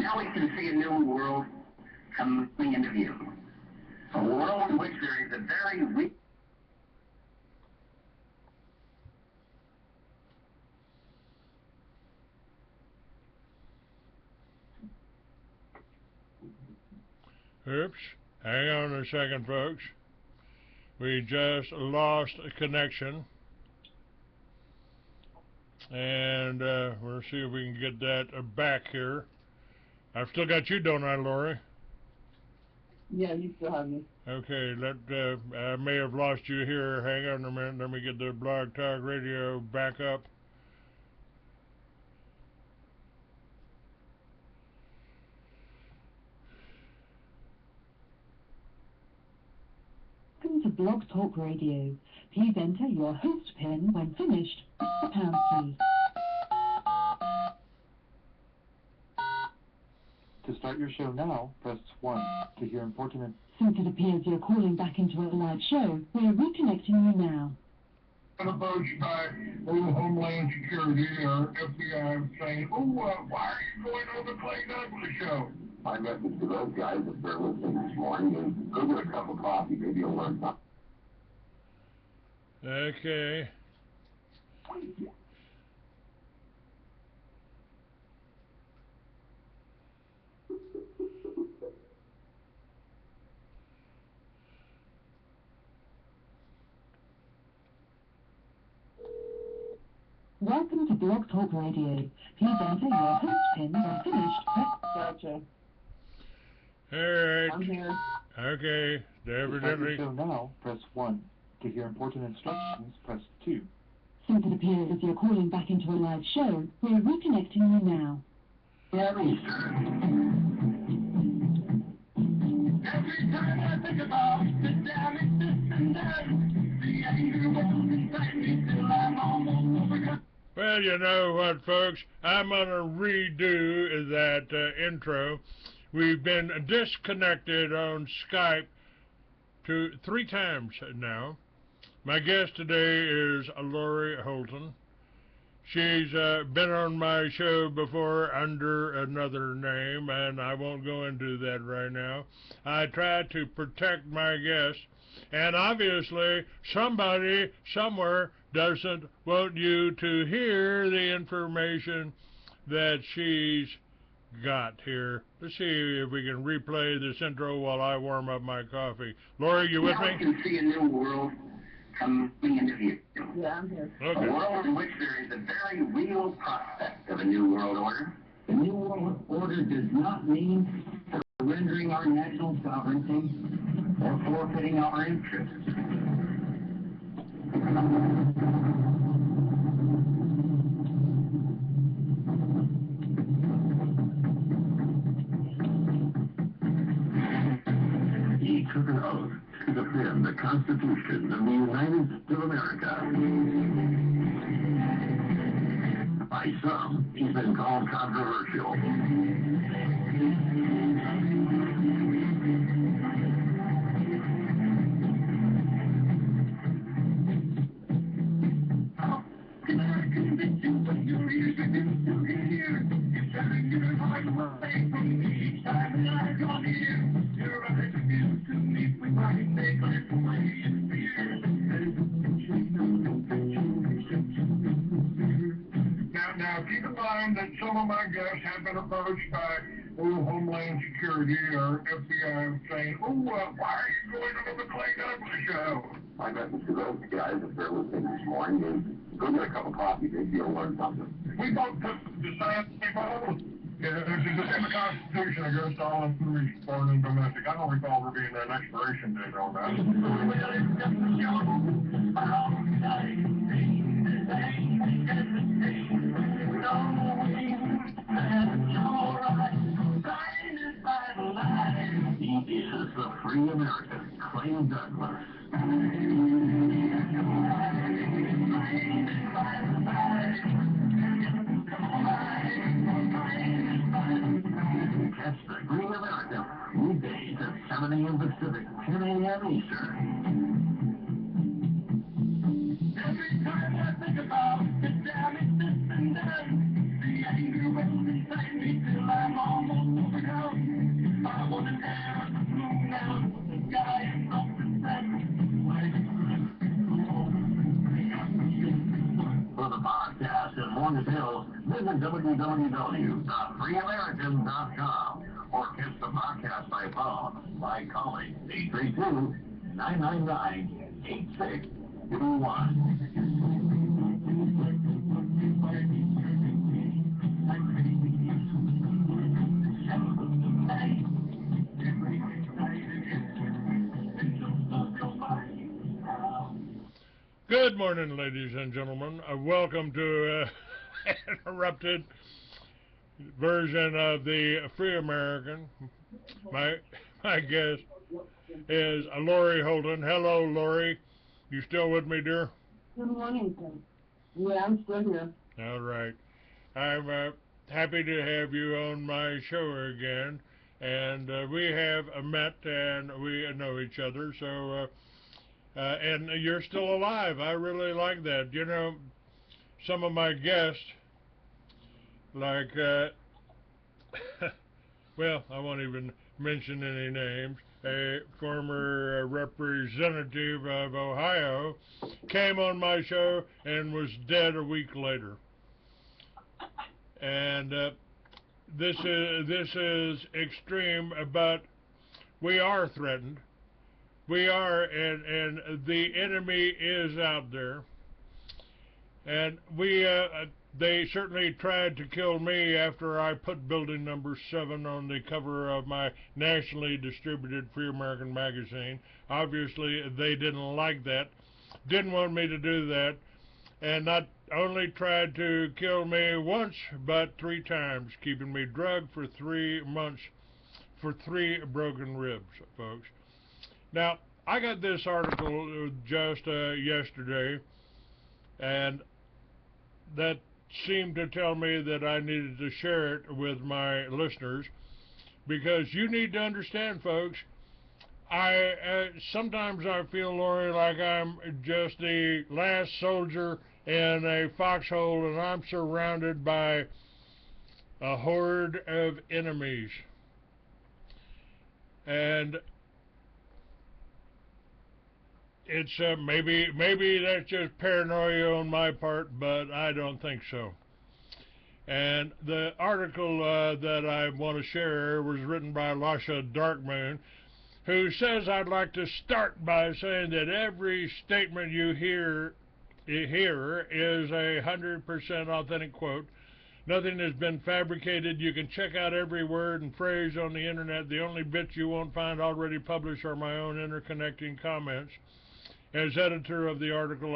Now we can see a new world coming into view. A world in which there is a very weak... Oops, hang on a second, folks. We just lost a connection. And we'll see if we can get that back here. I've still got you, don't I, Lori? Yeah, you still have me. Okay, I may have lost you here. Hang on a minute. Let me get the Blog Talk Radio back up. Welcome to Blog Talk Radio. Please enter your host PIN when finished. Press the pound key. To start your show now, press 1. To hear important... Since it appears you're calling back into a live show, we're reconnecting you now. Approached by Homeland Security or FBI saying, why are you going on the Clay Douglas show? My message to those guys, if they're listening this morning, is go get a cup of coffee, maybe you'll learn something. Okay. Welcome to Blog Talk Radio. Please enter your host PIN when finished. Gotcha. All right. I'm here. Okay. To start your show now, press 1. To hear important instructions, press 2. Since it appears as you're calling back into a live show, we're reconnecting you now. Every time I think about the damage this and that, the anger wells inside me till I'm almost overcome. Well, you know what, folks? I'm going to redo that intro. We've been disconnected on Skype 3 times now. My guest today is Lori Holton. She's been on my show before under another name, and I won't go into that right now. I try to protect my guests, and obviously somebody somewhere doesn't want you to hear the information that she's got here. Let's see if we can replay this intro while I warm up my coffee. Lori, you with me? Now we can see a new world coming into view. Yeah, I'm here. Okay. A world in which there is a very real prospect of a new world order. The new world order does not mean surrendering our national sovereignty or forfeiting our interests. He took an oath to defend the Constitution of the United States of America. By some, he's been called controversial. Now, keep in mind that some of my guests have been approached by Homeland Security or FBI saying, why are you going on the Clay Douglas show? My message to those guys, if they're listening this morning, is go get a cup of coffee, maybe you'll learn something. We both decided to vote. It's in the Constitution against all information, foreign and domestic. I don't recall there being an expiration date on that. He is the free American, Clay Douglas. Catch the Green American weekdays at 7 a.m. Pacific, 10 a.m. Eastern. Every time I think about the damage this and that, the anger wells inside me till I'm almost www.freeamerican.com or catch the podcast by phone by calling 832-999-8621. Good morning, ladies and gentlemen. Welcome to an interrupted version of the Free American. My guest is Lori Holton. Hello, Lori. You still with me, dear? Good morning, sir. Yeah, I'm still here. All right. I'm happy to have you on my show again. And we have met and we know each other. So, and you're still alive. I really like that. You know, some of my guests, like, well, I won't even mention any names. A former representative of Ohio came on my show and was dead a week later. And this is extreme, but we are threatened. We are, and the enemy is out there. And they certainly tried to kill me after I put building number 7 on the cover of my nationally distributed Free American magazine. Obviously, they didn't like that, didn't want me to do that, and not only tried to kill me once, but 3 times, keeping me drugged for 3 months for 3 broken ribs, folks. Now, I got this article just yesterday, and that seemed to tell me that I needed to share it with my listeners, because you need to understand, folks, sometimes I feel, Lori, like I'm just the last soldier in a foxhole and I'm surrounded by a horde of enemies. And it's maybe that's just paranoia on my part, but I don't think so. And the article that I want to share was written by Lasha Darkmoon, who says, I'd like to start by saying that every statement you hear is a 100% authentic quote. Nothing has been fabricated. You can check out every word and phrase on the internet. The only bits you won't find already published are my own interconnecting comments. As editor of the article,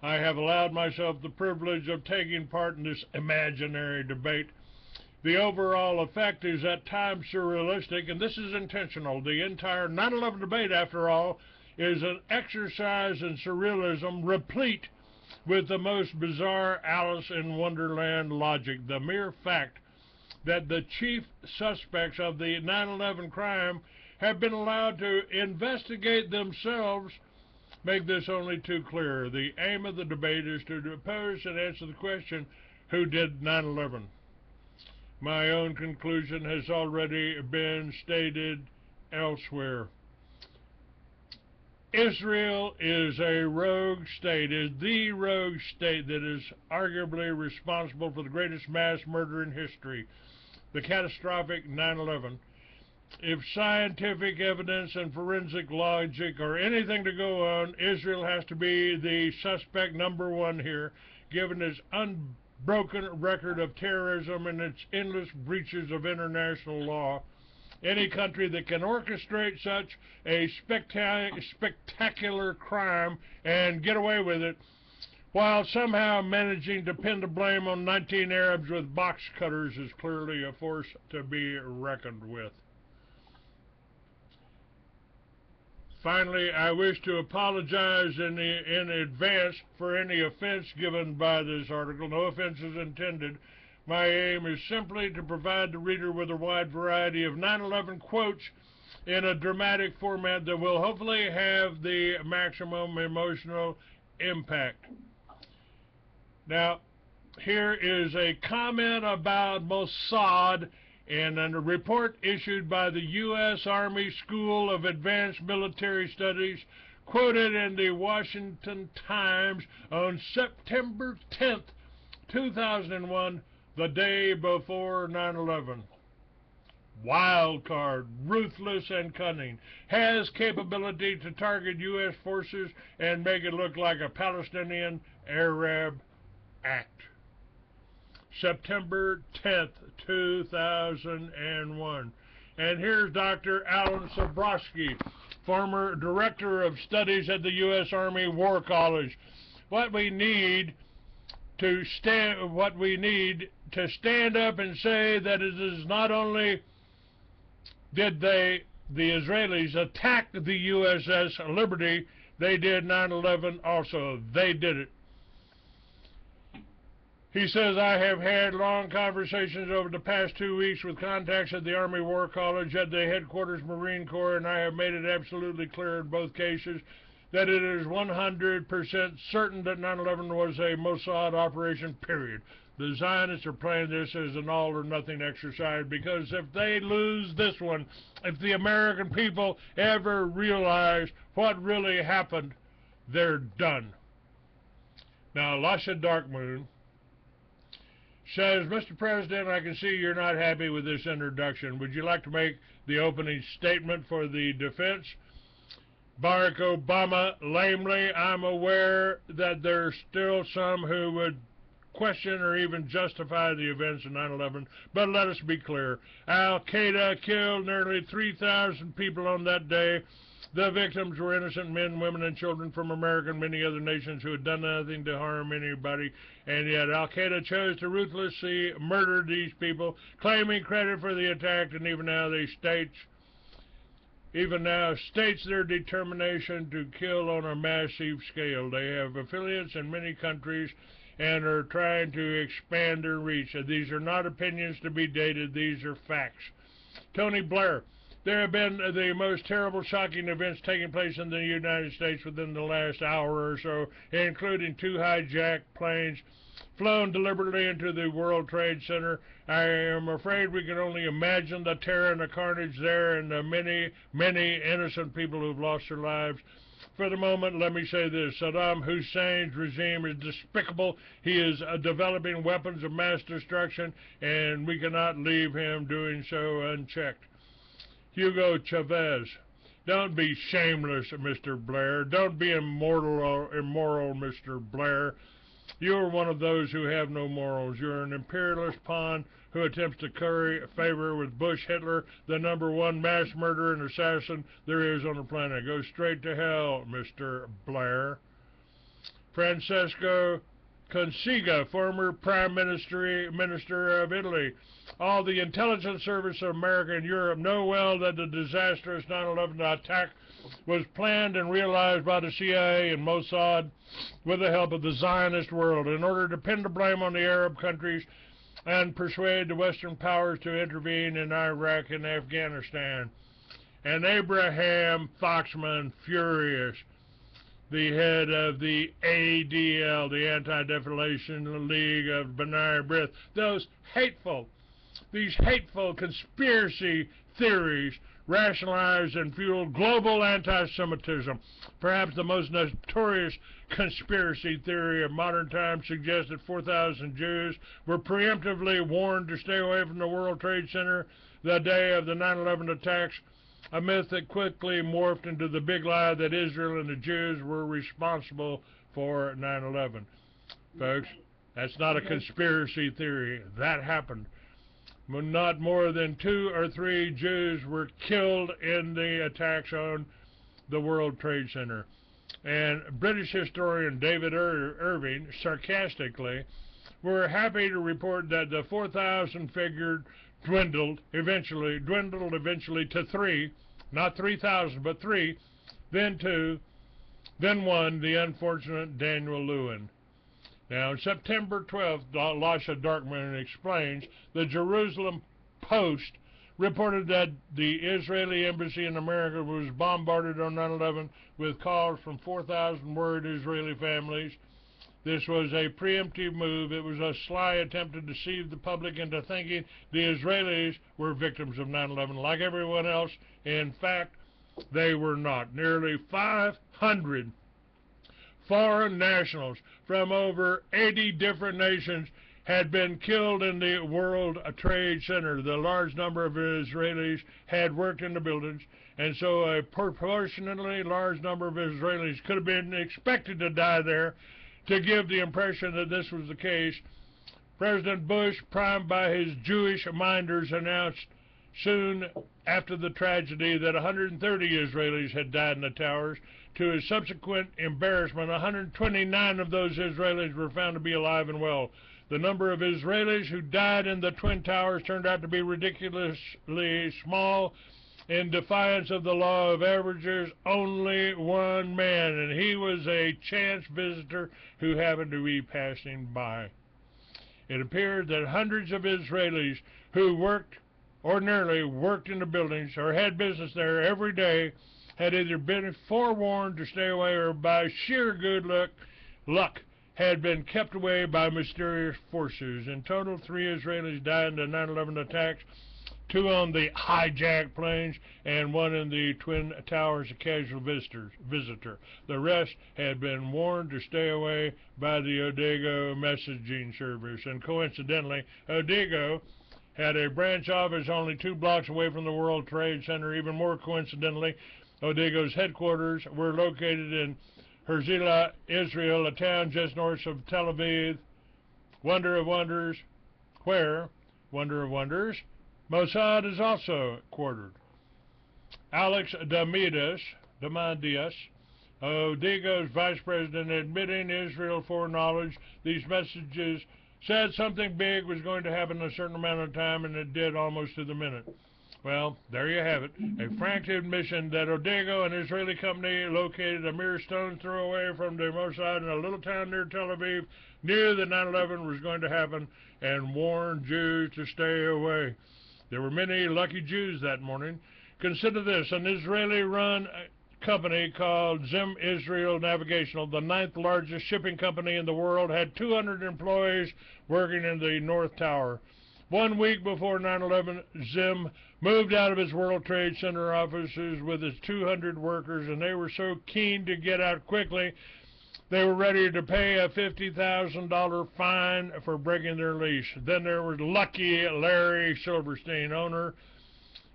I have allowed myself the privilege of taking part in this imaginary debate. The overall effect is at times surrealistic, and this is intentional. The entire 9/11 debate, after all, is an exercise in surrealism, replete with the most bizarre Alice in Wonderland logic. The mere fact that the chief suspects of the 9/11 crime have been allowed to investigate themselves make this only too clear. The aim of the debate is to pose and answer the question, who did 9/11? My own conclusion has already been stated elsewhere. Israel is a rogue state, is the rogue state that is arguably responsible for the greatest mass murder in history, the catastrophic 9/11. If scientific evidence and forensic logic are anything to go on, Israel has to be the suspect number 1 here, given its unbroken record of terrorism and its endless breaches of international law. Any country that can orchestrate such a spectacular crime and get away with it, while somehow managing to pin the blame on 19 Arabs with box cutters, is clearly a force to be reckoned with. Finally, I wish to apologize in advance for any offense given by this article. No offense is intended. My aim is simply to provide the reader with a wide variety of 9/11 quotes in a dramatic format that will hopefully have the maximum emotional impact. Now, here is a comment about Mossad in a report issued by the U.S. Army School of Advanced Military Studies, quoted in the Washington Times on September 10th, 2001, the day before 9/11. Wild card, ruthless and cunning, has capability to target U.S. forces and make it look like a Palestinian-Arab act. September 10th, 2001. And here's Dr. Alan Sabrowski, former Director of Studies at the U.S. Army War College. What we need to stand up and say that it is not only did the Israelis attack the USS Liberty, they did 9/11 also. They did it. He says, I have had long conversations over the past 2 weeks with contacts at the Army War College, at the headquarters Marine Corps, and I have made it absolutely clear in both cases that it is 100% certain that 9/11 was a Mossad operation, period. The Zionists are playing this as an all-or-nothing exercise, because if they lose this one, if the American people ever realize what really happened, they're done. Now, Lasha Darkmoon says, Mr. President, I can see you're not happy with this introduction. Would you like to make the opening statement for the defense? Barack Obama, lamely, I'm aware that there's still some who would question or even justify the events of 9/11, but let us be clear. Al-Qaeda killed nearly 3,000 people on that day. The victims were innocent men, women, and children from America and many other nations who had done nothing to harm anybody, and yet Al-Qaeda chose to ruthlessly murder these people, claiming credit for the attack, and even now states their determination to kill on a massive scale. They have affiliates in many countries and are trying to expand their reach. These are not opinions to be dated, these are facts. Tony Blair. There have been the most terrible, shocking events taking place in the United States within the last hour or so, including 2 hijacked planes flown deliberately into the World Trade Center. I am afraid we can only imagine the terror and the carnage there and the many, many innocent people who've lost their lives. For the moment, let me say this. Saddam Hussein's regime is despicable. He is developing weapons of mass destruction, and we cannot leave him doing so unchecked. Hugo Chavez. Don't be shameless, Mr. Blair. Don't be immoral, Mr. Blair. You're one of those who have no morals. You're an imperialist pawn who attempts to curry favor with Bush Hitler, the #1 mass murderer and assassin there is on the planet. Go straight to hell, Mr. Blair. Francesco Consiga, former Prime Minister of Italy. All the intelligence service of America and Europe know well that the disastrous 9/11 attack was planned and realized by the CIA and Mossad with the help of the Zionist world in order to pin the blame on the Arab countries and persuade the Western powers to intervene in Iraq and Afghanistan. And Abraham Foxman, furious, the head of the ADL, the Anti-Defamation League of B'nai B'rith, these hateful conspiracy theories rationalized and fueled global anti-Semitism. Perhaps the most notorious conspiracy theory of modern times suggests that 4,000 Jews were preemptively warned to stay away from the World Trade Center the day of the 9/11 attacks, a myth that quickly morphed into the big lie that Israel and the Jews were responsible for 9/11. Folks, that's not a conspiracy theory. That happened. Not more than 2 or 3 Jews were killed in the attacks on the World Trade Center. And British historian David Irving, sarcastically, were happy to report that the 4,000 figure dwindled eventually to 3, not 3,000, but 3, then 2, then 1, the unfortunate Daniel Lewin. Now, on September 12th, Lasha Darkmoon explains, the Jerusalem Post reported that the Israeli embassy in America was bombarded on 9/11 with calls from 4,000 worried Israeli families. This was a preemptive move. It was a sly attempt to deceive the public into thinking the Israelis were victims of 9/11 like everyone else. In fact, they were not. Nearly 500 foreign nationals from over 80 different nations had been killed in the World Trade Center. The large number of Israelis had worked in the buildings, and so a proportionately large number of Israelis could have been expected to die there. To give the impression that this was the case, President Bush, primed by his Jewish minders, announced soon after the tragedy that 130 Israelis had died in the towers. To his subsequent embarrassment, 129 of those Israelis were found to be alive and well. The number of Israelis who died in the Twin Towers turned out to be ridiculously small. In defiance of the law of averages, only one man, and he was a chance visitor who happened to be passing by. It appeared that hundreds of Israelis who ordinarily worked in the buildings or had business there every day had either been forewarned to stay away or by sheer good luck had been kept away by mysterious forces. In total, 3 Israelis died in the 9/11 attacks, 2 on the hijacked planes, and 1 in the Twin Towers, a casual visitor. The rest had been warned to stay away by the Odego messaging service. And coincidentally, Odego had a branch office only 2 blocks away from the World Trade Center. Even more coincidentally, Odego's headquarters were located in Herzliya, Israel, a town just north of Tel Aviv. Wonder of wonders, where, wonder of wonders, Mossad is also quartered. Alex Damidas, Odego's vice president, admitting Israel foreknowledge these messages, said something big was going to happen in a certain amount of time, and it did almost to the minute. Well, there you have it. A frank admission that Odego, an Israeli company located a mere stone's throw away from the Mossad in a little town near Tel Aviv, knew that 9/11 was going to happen and warned Jews to stay away. There were many lucky Jews that morning. Consider this, an Israeli-run company called Zim Israel Navigational, the 9th largest shipping company in the world, had 200 employees working in the North Tower. 1 week before 9/11, Zim moved out of his World Trade Center offices with his 200 workers, and they were so keen to get out quickly, they were ready to pay a $50,000 fine for breaking their lease. Then there was Lucky Larry Silverstein, owner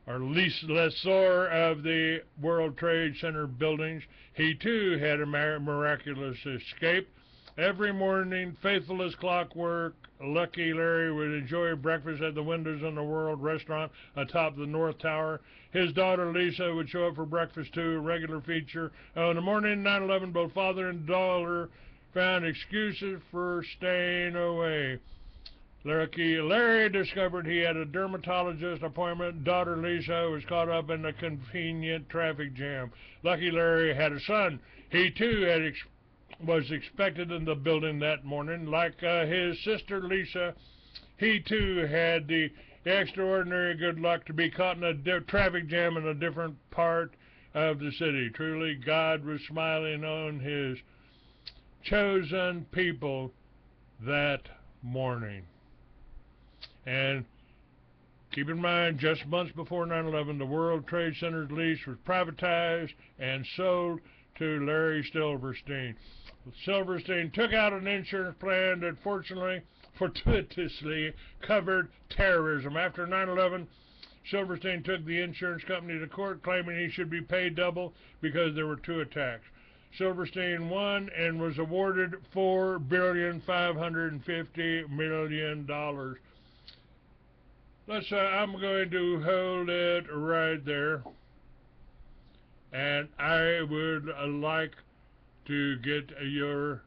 or lessor of the World Trade Center buildings. He too had a miraculous escape. Every morning, faithful as clockwork, Lucky Larry would enjoy breakfast at the Windows on the World restaurant atop the North Tower. His daughter Lisa would show up for breakfast too, a regular feature. On the morning of 9/11, both father and daughter found excuses for staying away. Lucky Larry discovered he had a dermatologist appointment. Daughter Lisa was caught up in a convenient traffic jam. Lucky Larry had a son. He too was expected in the building that morning. Like his sister Lisa, he too had the extraordinary good luck to be caught in a traffic jam in a different part of the city. Truly, God was smiling on his chosen people that morning. And keep in mind, just months before 9/11, the World Trade Center's lease was privatized and sold to Larry Silverstein. Silverstein took out an insurance plan that fortuitously covered terrorism. After 9/11, Silverstein took the insurance company to court, claiming he should be paid double because there were 2 attacks. Silverstein won and was awarded $4,550,000,000. I'm going to hold it right there, and I would like to get your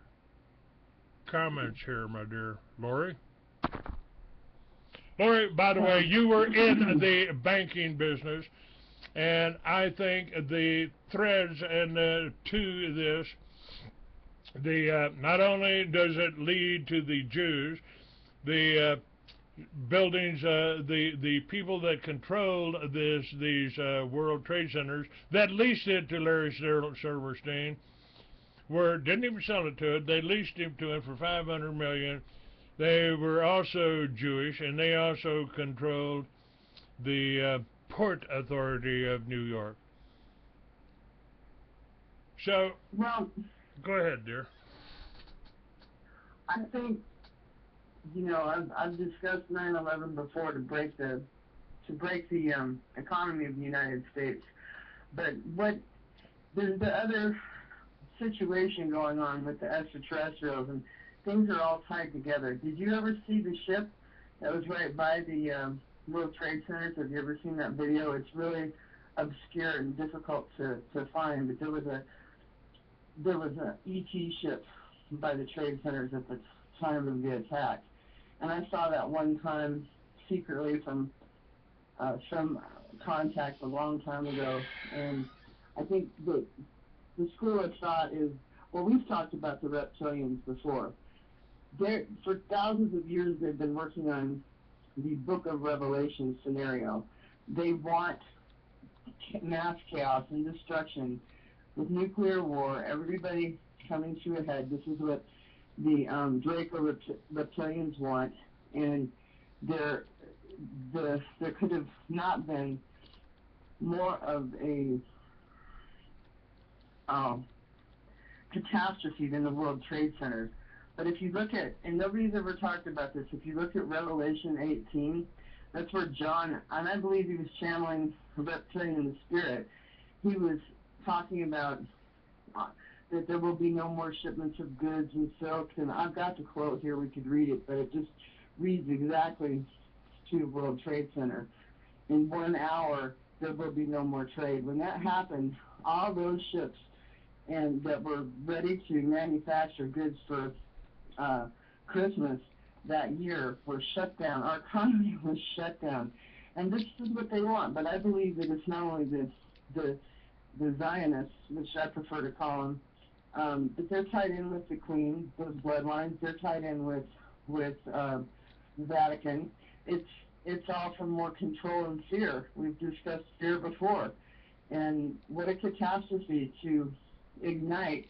comments here, my dear Lori. Lori, by the way, you were in the banking business, and I think the threads and to this, not only does it lead to the Jews, the buildings, the people that controlled these World Trade Centers that leased it to Larry Silverstein didn't even sell it to it. They leased him to it for $500 million. They were also Jewish, and they also controlled the Port Authority of New York. So, Well, go ahead, dear. I think you know, I've discussed 9/11 before to break the economy of the United States. But what there's the other situation going on with the extraterrestrials, and things are all tied together. Did you ever see the ship that was right by the World Trade Centers? Have you ever seen that video? It's really obscure and difficult to find, but there was a ET ship by the Trade Centers at the time of the attack, and I saw that one time secretly from some contact a long time ago, and I think the school of thought is, well, we've talked about the reptilians before. For thousands of years, they've been working on the Book of Revelation scenario. They want mass chaos and destruction with nuclear war, everybody coming to a head. This is what the Draco reptilians want, and there could have not been more of a catastrophe than the World Trade Center. But if you look at, and nobody's ever talked about this, if you look at Revelation 18, that's where John, and I believe he was channeling a reptilian in the spirit, he was talking about that there will be no more shipments of goods and silks, and I've got the quote here, we could read it, but it just reads exactly to the World Trade Center. In 1 hour, there will be no more trade. When that happened, all those ships and that were ready to manufacture goods for Christmas that year were shut down. Our economy was shut down. And this is what they want. But I believe that it's not only the Zionists, which I prefer to call them, but they're tied in with the Queen, those bloodlines. They're tied in with the Vatican. It's all for more control and fear. We've discussed fear before. And what a catastrophe to ignite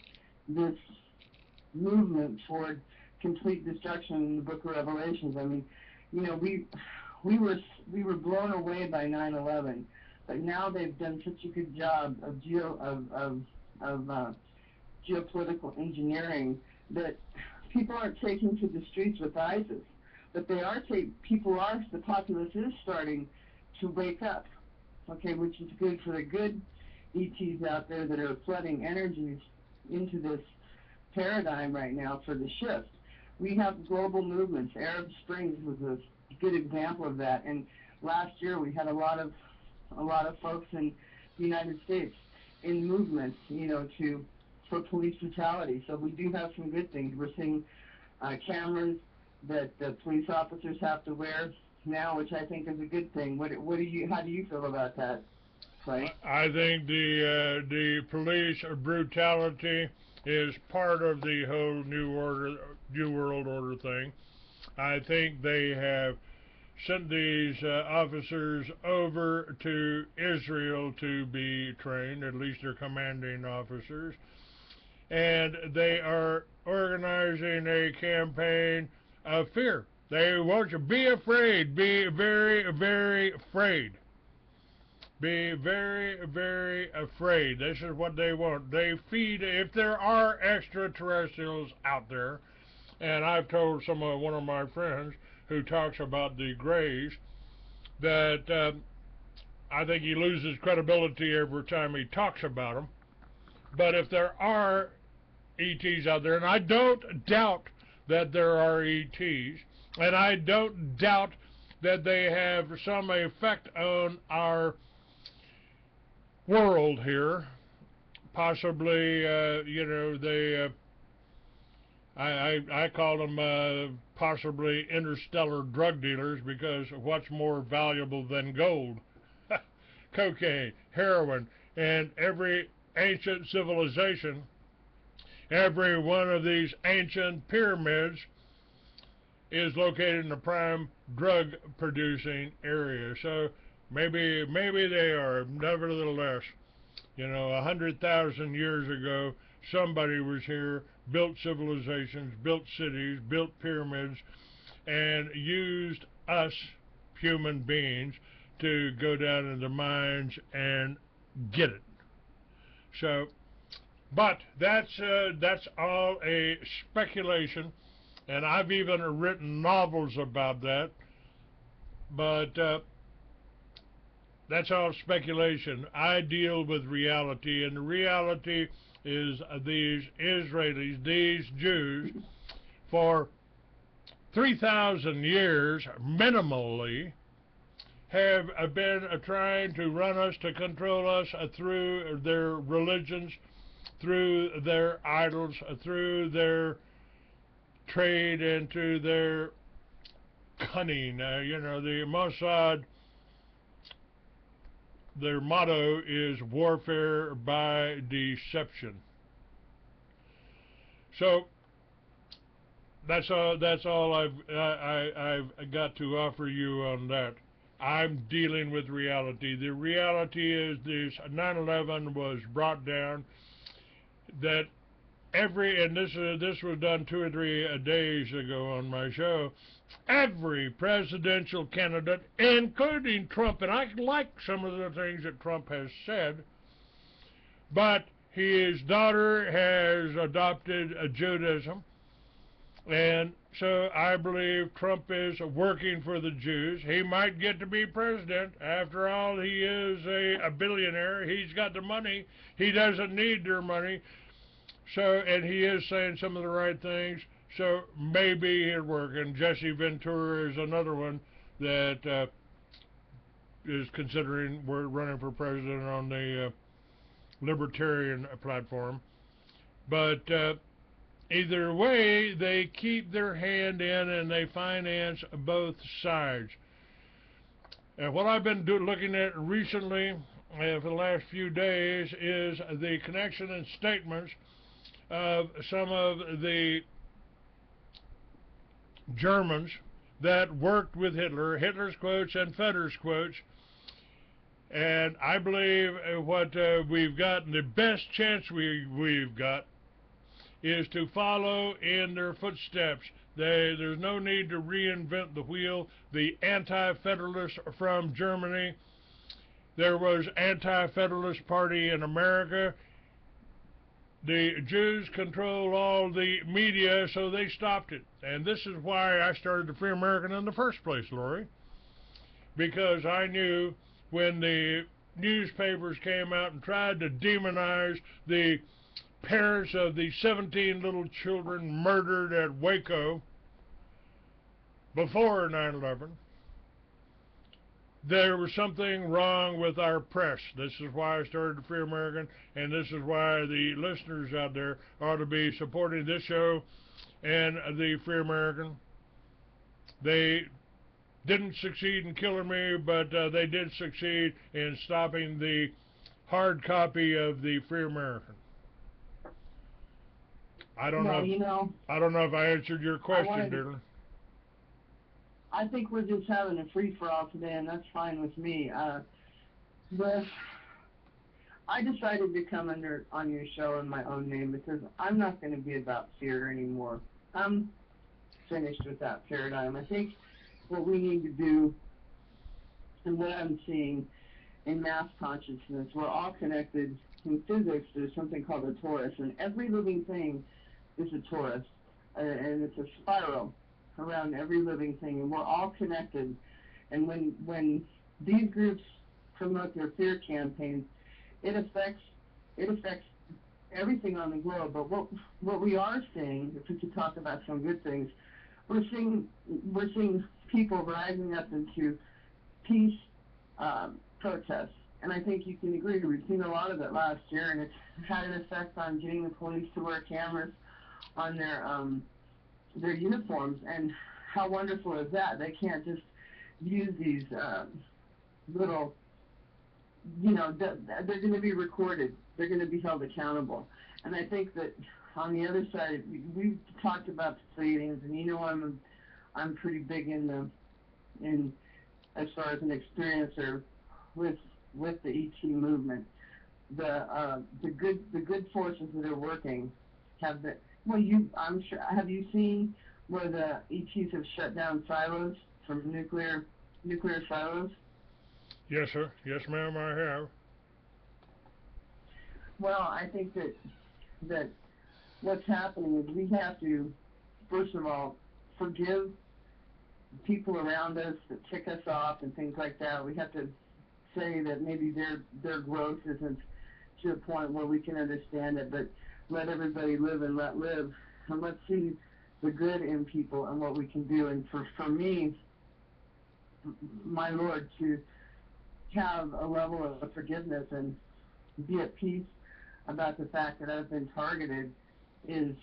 this movement toward complete destruction in the Book of Revelations. I mean, you know, we were blown away by 9/11, but now they've done such a good job of geopolitical engineering that people aren't taking to the streets with ISIS, but they are the populace is starting to wake up, okay, which is good for the good ETs out there that are flooding energies into this paradigm right now for the shift. We have global movements. Arab Springs was a good example of that, and last year we had a lot of folks in the United States in movements, you know, for police brutality. So we do have some good things. We're seeing cameras that the police officers have to wear now, which I think is a good thing. How do you feel about that, Clay? I think the police brutality is part of the whole New World Order thing. I think they have sent these officers over to Israel to be trained, at least their commanding officers, and they are organizing a campaign of fear. They want you to be afraid, be very, very afraid. Be very, very afraid. This is what they want. They feed, if there are extraterrestrials out there, and I've told one of my friends who talks about the Greys that I think he loses credibility every time he talks about them. But if there are ETs out there, and I don't doubt that there are ETs, and I don't doubt that they have some effect on our world here, possibly, you know, they, I call them possibly interstellar drug dealers, because what's more valuable than gold? Cocaine, heroin, and every ancient civilization, every one of these ancient pyramids is located in a prime drug producing area. So maybe they are. Nevertheless, you know, 100,000 years ago, somebody was here, built civilizations, built cities, built pyramids, and used us, human beings, to go down in the mines and get it. So, but that's all a speculation. and I've even written novels about that. But that's all speculation. I deal with reality, and the reality is these Israelis, these Jews, for 3,000 years, minimally, have been trying to run us, to control us through their religions, through their idols, through their trade, and through their cunning. The Mossad, their motto is warfare by deception. So that's all I've got to offer you on that. I'm dealing with reality. The reality is this 9/11 was brought down. That and this was done 2 or 3 days ago on my show. Every presidential candidate, including Trump, and I like some of the things that Trump has said, but his daughter has adopted Judaism, and so I believe Trump is working for the Jews. He might get to be president. After all, he is a billionaire. He's got the money. He doesn't need their money. So, and he is saying some of the right things. So maybe it'll work. And Jesse Ventura is another one that is considering running for president on the libertarian platform. But either way, they keep their hand in and they finance both sides. And what I've been looking at recently for the last few days is the connection and statements of some of the Germans that worked with Hitler, Hitler's quotes and Fetter's quotes. And I believe what we've got, the best chance we've got, is to follow in their footsteps. There's no need to reinvent the wheel. The anti-federalists from Germany, there was anti-federalist party in America. The Jews control all the media, so they stopped it. And this is why I started the Free American in the first place, Lori. Because I knew when the newspapers came out and tried to demonize the parents of the 17 little children murdered at Waco before 9/11, there was something wrong with our press. This is why I started the Free American, and this is why the listeners out there ought to be supporting this show and the Free American. They didn't succeed in killing me, but they did succeed in stopping the hard copy of the Free American. I don't know. I don't know if I answered your question, Dylan. I think we're just having a free-for-all today, and that's fine with me. But I decided to come on your show in my own name because I'm not going to be about fear anymore. I'm finished with that paradigm. I think what we need to do, and what I'm seeing in mass consciousness, we're all connected. In physics, there's something called a torus, and every living thing is a torus, and it's a spiral around every living thing, and we're all connected. And when these groups promote their fear campaigns, it affects everything on the globe. But what we are seeing, if we could talk about some good things, we're seeing people rising up into peace protests. And I think you can agree, we've seen a lot of it last year, and it's had an effect on getting the police to wear cameras on their uniforms. And how wonderful is that? They can't just use these little, they're going to be recorded. They're going to be held accountable. And I think that on the other side, we've talked about the Pleiadians, and I'm pretty big in as far as an experiencer with the ET movement. The good forces that are working have been. Well, I'm sure. Have you seen where the ETs have shut down silos from nuclear silos? Yes, sir. Yes, ma'am, I have. Well, I think that what's happening is we have to first of all, forgive people around us that tick us off and things like that. We have to say that maybe their growth isn't to a point where we can understand it, but let everybody live and let live, and let's see the good in people and what we can do. And for me, my Lord, to have a level of forgiveness and be at peace about the fact that I've been targeted is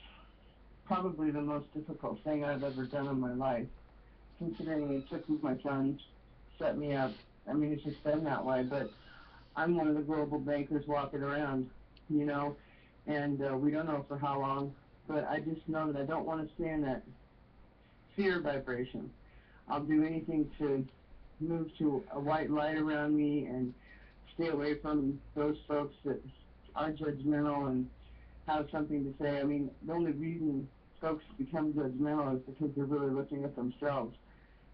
probably the most difficult thing I've ever done in my life, considering it took my son, set me up. I mean, it's just been that way, but I'm one of the global bankers walking around, you know, and we don't know for how long, but I just know that I don't want to stay in that fear vibration. I'll do anything to move to a white light around me and stay away from those folks that are judgmental and have something to say. I mean, the only reason folks become judgmental is because they're really looking at themselves,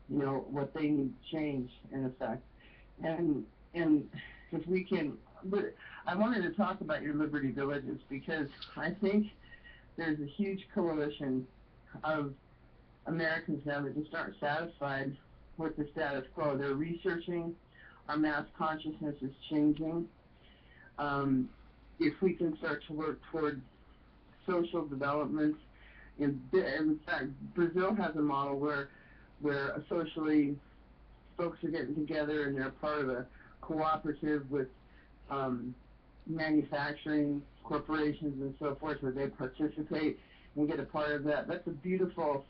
you know, what they need to change, in effect. And if we can, but I wanted to talk about your Liberty Villages, because I think there's a huge coalition of Americans now that just aren't satisfied with the status quo. They're researching. Our mass consciousness is changing. If we can start to work toward social development, in fact, Brazil has a model where socially folks are getting together and they're part of a cooperative with manufacturing corporations and so forth, where they participate and get a part of that. That's a beautiful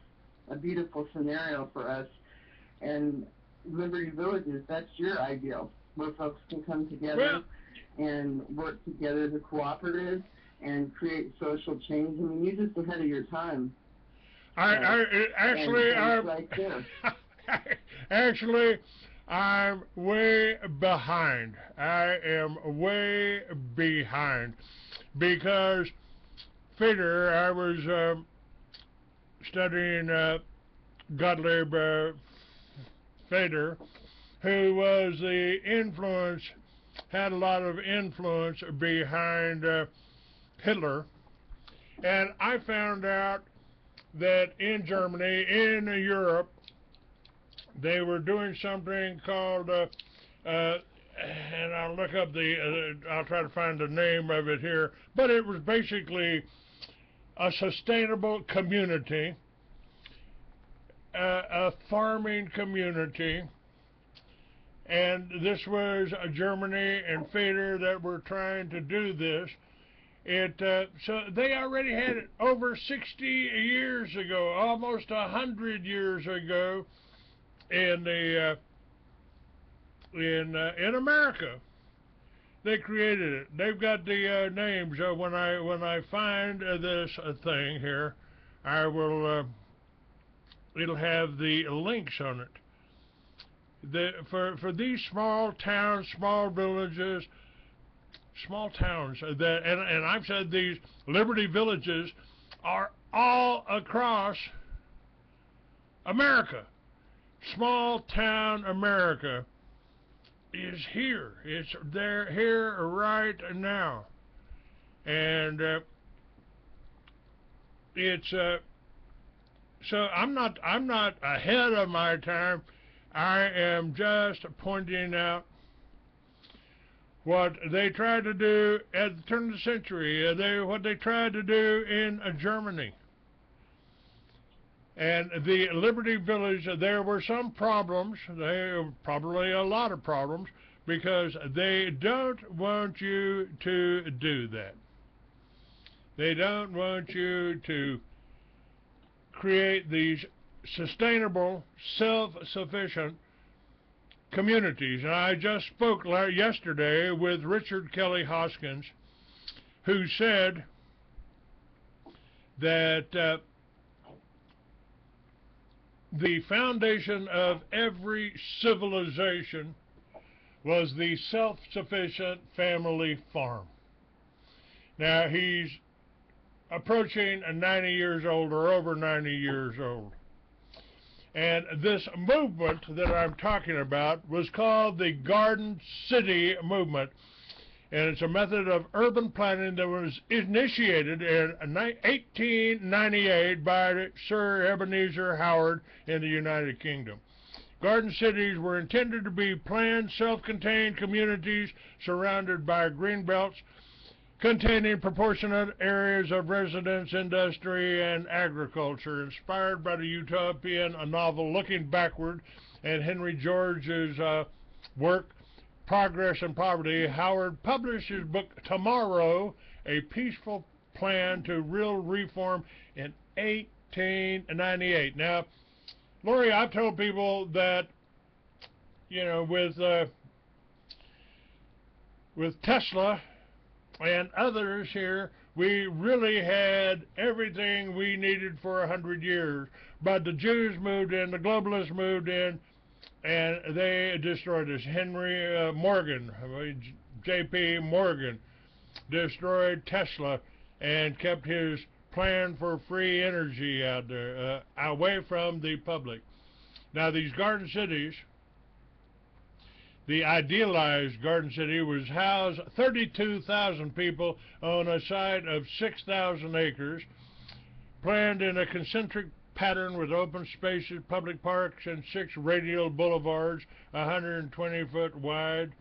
scenario for us. And Liberty Villages, that's your ideal, where folks can come together and work together as a cooperative and create social change. I mean, you're just ahead of your time. Actually, I'm way behind. I am way behind, because Feder, I was studying Gottlieb Feder, who was had a lot of influence behind Hitler, and I found out that in Germany, in Europe, they were doing something called, and I'll look up I'll try to find the name of it here, but it was basically a sustainable community, a farming community, and this was Germany and Feder that were trying to do this. So they already had it over 60 years ago, almost 100 years ago, in America. They created it. They've got the names. When I find this thing here, I will. It'll have the links on it. For these small towns, small villages, small towns that, and I've said these Liberty Villages are all across America. Small town America is here. They're here right now, and it's so I'm not ahead of my time. I am just pointing out what they tried to do at the turn of the century. What they tried to do in Germany. And the Liberty Village, there were some problems, probably a lot of problems, because they don't want you to do that. They don't want you to create these sustainable, self-sufficient communities. And I just spoke yesterday with Richard Kelly Hoskins, who said that the foundation of every civilization was the self-sufficient family farm. Now, he's approaching 90 years old, or over 90 years old. And this movement that I'm talking about was called the Garden City Movement. and it's a method of urban planning that was initiated in 1898 by Sir Ebenezer Howard in the United Kingdom. Garden cities were intended to be planned, self-contained communities surrounded by green belts containing proportionate areas of residence, industry, and agriculture. Inspired by the utopian novel Looking Backward and Henry George's work, Progress and Poverty, Howard published his book Tomorrow, A Peaceful Plan to Real Reform in 1898. Now, Lori, I've told people that, you know, with Tesla and others here, we really had everything we needed for 100 years. But the Jews moved in, the globalists moved in, and they destroyed us. Henry Morgan, J.P. Morgan, destroyed Tesla and kept his plan for free energy out there, away from the public. Now, these garden cities, the idealized garden city was housed 32,000 people on a site of 6,000 acres, planned in a concentric pattern with open spaces, public parks, and 6 radial boulevards, 120 foot wide,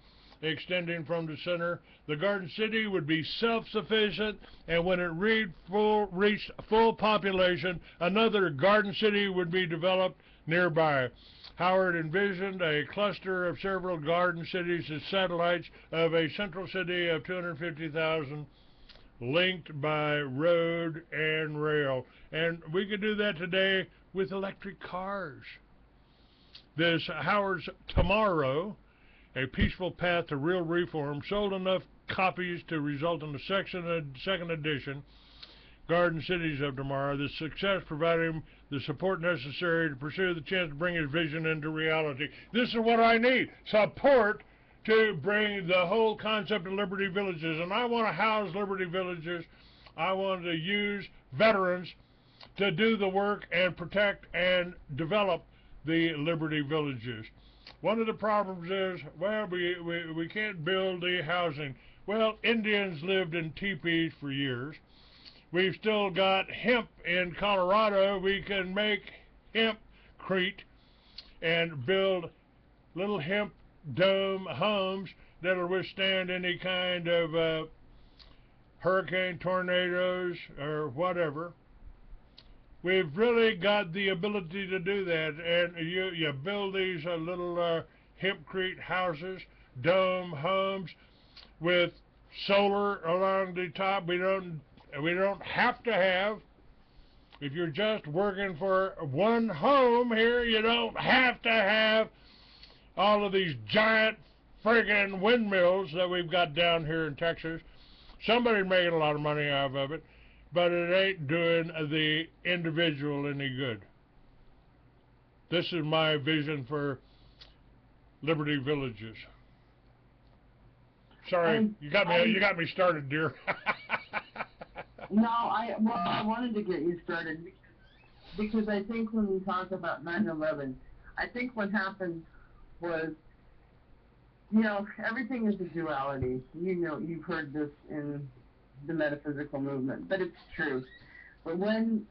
extending from the center. The garden city would be self-sufficient, and when it reached full population, another garden city would be developed nearby. Howard envisioned a cluster of several garden cities as satellites of a central city of 250,000 linked by road and rail. And we could do that today with electric cars. This Howard's Tomorrow, A Peaceful Path to Real Reform, sold enough copies to result in the second edition, Garden Cities of Tomorrow. The success provided him the support necessary to pursue the chance to bring his vision into reality. This is what I need, support to bring the whole concept of Liberty Villages. And I want to house Liberty Villages. I want to use veterans to do the work and protect and develop the Liberty Villages. One of the problems is, well, we can't build the housing. Well, Indians lived in teepees for years. We've still got hemp in Colorado. We can make hempcrete and build little hemp dome homes that'll withstand any kind of hurricane, tornadoes, or whatever. We've really got the ability to do that, and you build these little hempcrete houses, dome homes with solar along the top. We don't have to have, if you're just working for one home here, you don't have to have all of these giant friggin' windmills that we've got down here in Texas. Somebody's making a lot of money out of it, but it ain't doing the individual any good. This is my vision for Liberty Villages. Sorry, you got me started, dear. No, I wanted to get you started because I think when we talk about 9/11, I think what happened was, you know, everything is a duality. You know, you've heard this in the metaphysical movement, but it's true. But when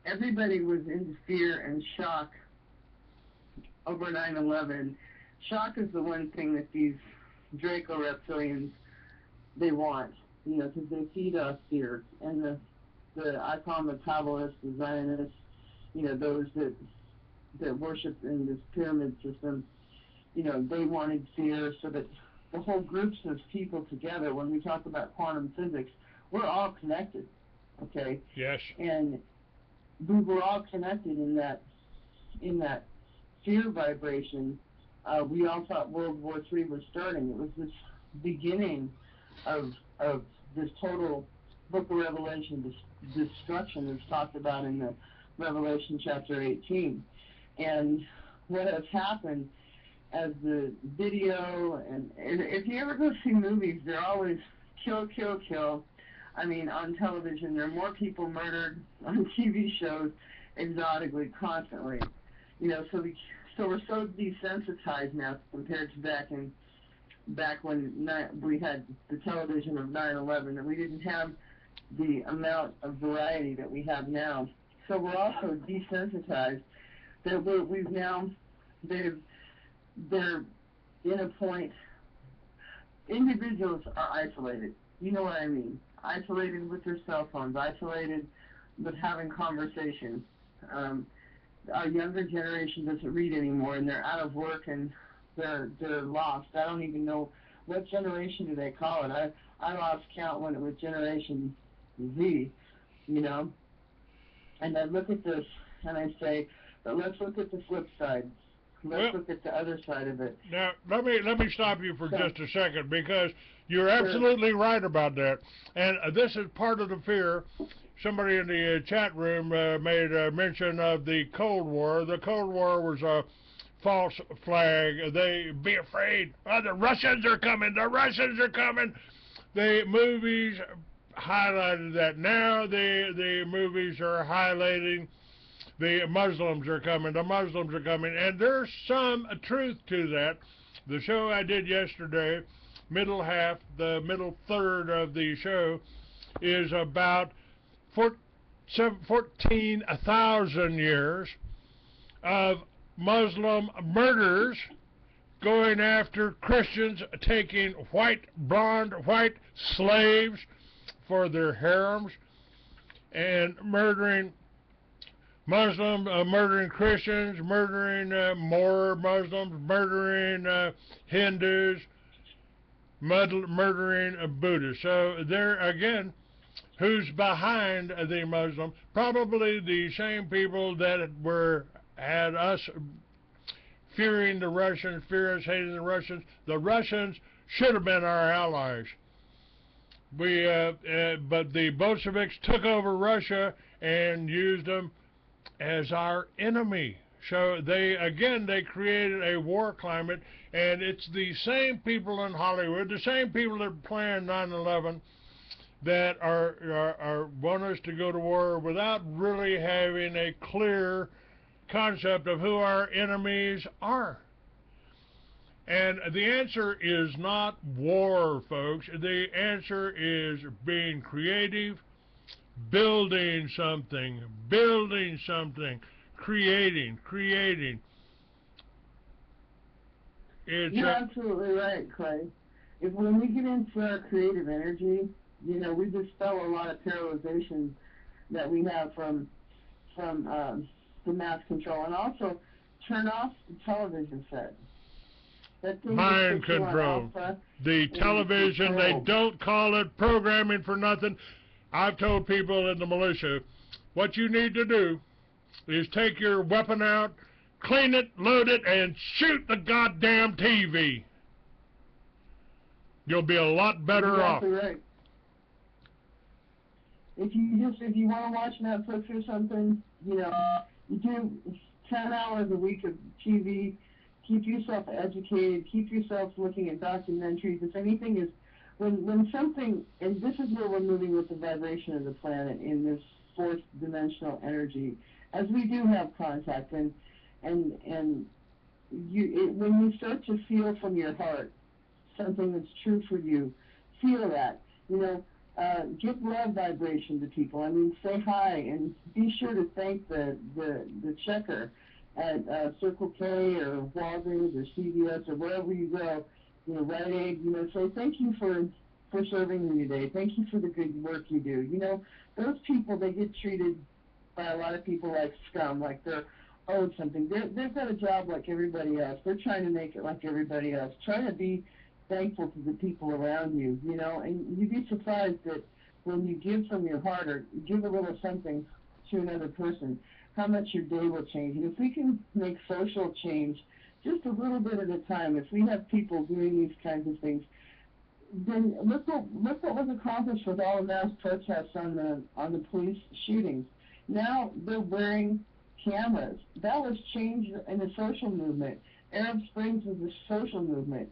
everybody was in fear and shock over 9/11, shock is the one thing that these Draco reptilians, they want. You know, because they feed us fear, and I call them the Kabbalists, the Zionists, you know, those that worship in this pyramid system, you know, they wanted fear so that the whole groups of people together, when we talk about quantum physics, we're all connected, okay? Yes. And we were all connected in that fear vibration. We all thought World War III was starting. It was this beginning of this total book of Revelation destruction that's talked about in the Revelation chapter 18. And what has happened as the video, and if you ever go see movies, they're always kill, kill, kill. I mean, on television, there are more people murdered on TV shows exotically, constantly. You know, so we're so desensitized now compared to back in back when we had the television of 9/11, and we didn't have the amount of variety that we have now. So we're also desensitized. We've now, they're in a point, individuals are isolated. You know what I mean? Isolated with their cell phones, isolated with having conversations. Our younger generation doesn't read anymore, and they're out of work and they're lost. I don't even know what generation do they call it. I lost count when it was Generation Z, you know. And I look at this and I say, but let's look at the flip side. Let's look at the other side of it. Now, let me stop you for just a second, because you're absolutely right about that. And this is part of the fear. Somebody in the chat room made mention of the Cold War. The Cold War was a false flag. They be afraid. Oh, the Russians are coming. The Russians are coming. The movies highlighted that. Now the movies are highlighting the Muslims are coming. The Muslims are coming. And there's some truth to that. The show I did yesterday, middle half, the middle third of the show, is about 14,000 years of Muslim murders going after Christians, taking white slaves for their harems, and murdering Muslims, murdering Christians, murdering more Muslims, murdering Hindus, murdering Buddhists. So there again, who's behind the Muslim? Probably the same people that had us fearing the Russians, fear us hating the Russians. The Russians should have been our allies. But the Bolsheviks took over Russia and used them as our enemy. So they created a war climate, and it's the same people in Hollywood, the same people that planned 9/11, that are want us to go to war without really having a clear concept of who our enemies are. And the answer is not war, folks. The answer is being creative, building something, creating. You're absolutely right, Clay. When we get into our creative energy, you know, we dispel a lot of paralyzation that we have from the mass control, and also turn off the television set. Mind control. The television, they don't call it programming for nothing. I've told people in the militia, what you need to do is take your weapon out, clean it, load it, and shoot the goddamn TV. You'll be a lot better off. Right. If you want to watch Netflix or something, you know, you do 10 hours a week of TV. Keep yourself educated. Keep yourself looking at documentaries. If anything is, when something, and this is where we're moving with the vibration of the planet in this fourth dimensional energy, as we do have contact, and when you start to feel from your heart something that's true for you, feel that, you know. Give love vibration to people. I mean, say hi, and be sure to thank the checker at Circle K or Walgreens or CVS or wherever you go, you know, Rite Aid, you know, say thank you for serving me today. Thank you for the good work you do. You know, those people, they get treated by a lot of people like scum, like they're owed something. They've got a job like everybody else. They're trying to make it like everybody else. Try to be thankful to the people around you, you know, and you'd be surprised that when you give from your heart or give a little something to another person, how much your day will change. And if we can make social change just a little bit at a time, if we have people doing these kinds of things, then look what was accomplished with all the mass protests on the police shootings. Now they're wearing cameras. That was change in the social movement. Arab Springs was a social movement.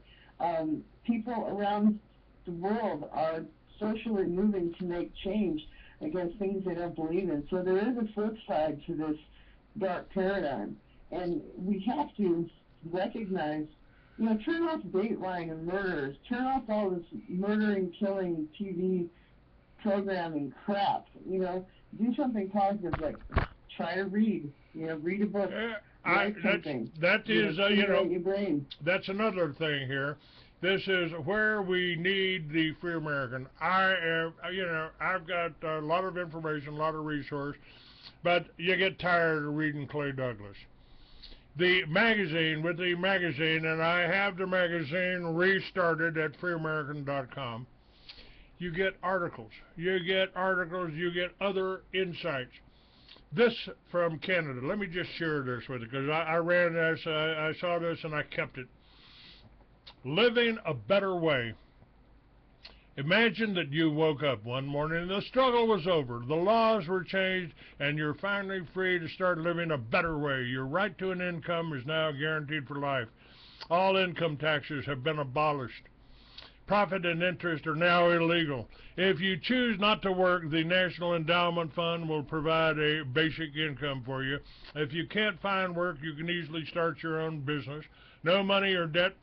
People around the world are socially moving to make change against things they don't believe in. So there is a flip side to this dark paradigm. And we have to recognize You know, turn off Dateline and murderers. Turn off all this murdering, killing TV programming crap. You know, do something positive, like try to read. You know, read a book. Write something. That is, you know, your brain. that's another thing here. This is where we need the free American. I am, you know, I've got a lot of information, a lot of resource, but you get tired of reading Clay Douglas. The magazine, and I have the magazine restarted at freeamerican.com. You get articles, you get other insights. This from Canada. Let me just share this with you, because I ran this, I saw this, and I kept it. Living a better way. Imagine that you woke up one morning and the struggle was over. The laws were changed and you're finally free to start living a better way. Your right to an income is now guaranteed for life. All income taxes have been abolished. Profit and interest are now illegal. If you choose not to work, the National Endowment Fund will provide a basic income for you. If you can't find work, you can easily start your own business. No money or debt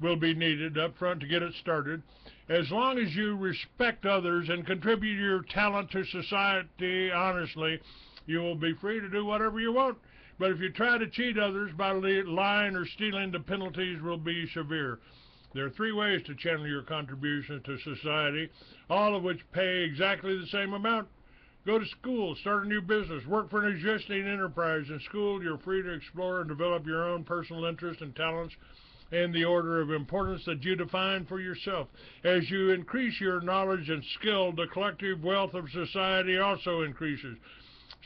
will be needed up front to get it started. As long as you respect others and contribute your talent to society honestly, you will be free to do whatever you want. But if you try to cheat others by lying or stealing, the penalties will be severe. There are 3 ways to channel your contributions to society, all of which pay exactly the same amount. Go to school, start a new business, work for an existing enterprise. In school, you're free to explore and develop your own personal interests and talents in the order of importance that you define for yourself. As you increase your knowledge and skill, the collective wealth of society also increases.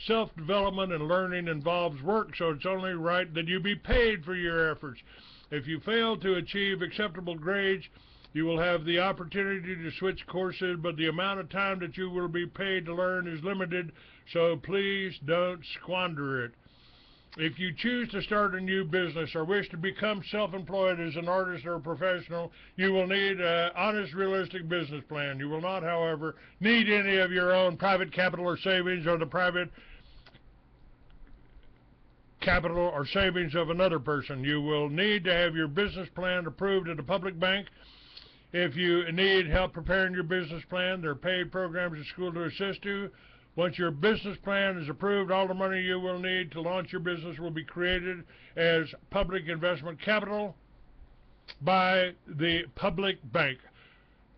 Self-development and learning involves work, so it's only right that you be paid for your efforts. If you fail to achieve acceptable grades, you will have the opportunity to switch courses, but the amount of time that you will be paid to learn is limited, so please don't squander it. If you choose to start a new business or wish to become self-employed as an artist or a professional, you will need an honest, realistic business plan. You will not, however, need any of your own private capital or savings or the private capital or savings of another person. You will need to have your business plan approved at a public bank. If you need help preparing your business plan, there are paid programs at school to assist you. Once your business plan is approved, all the money you will need to launch your business will be created as public investment capital by the public bank.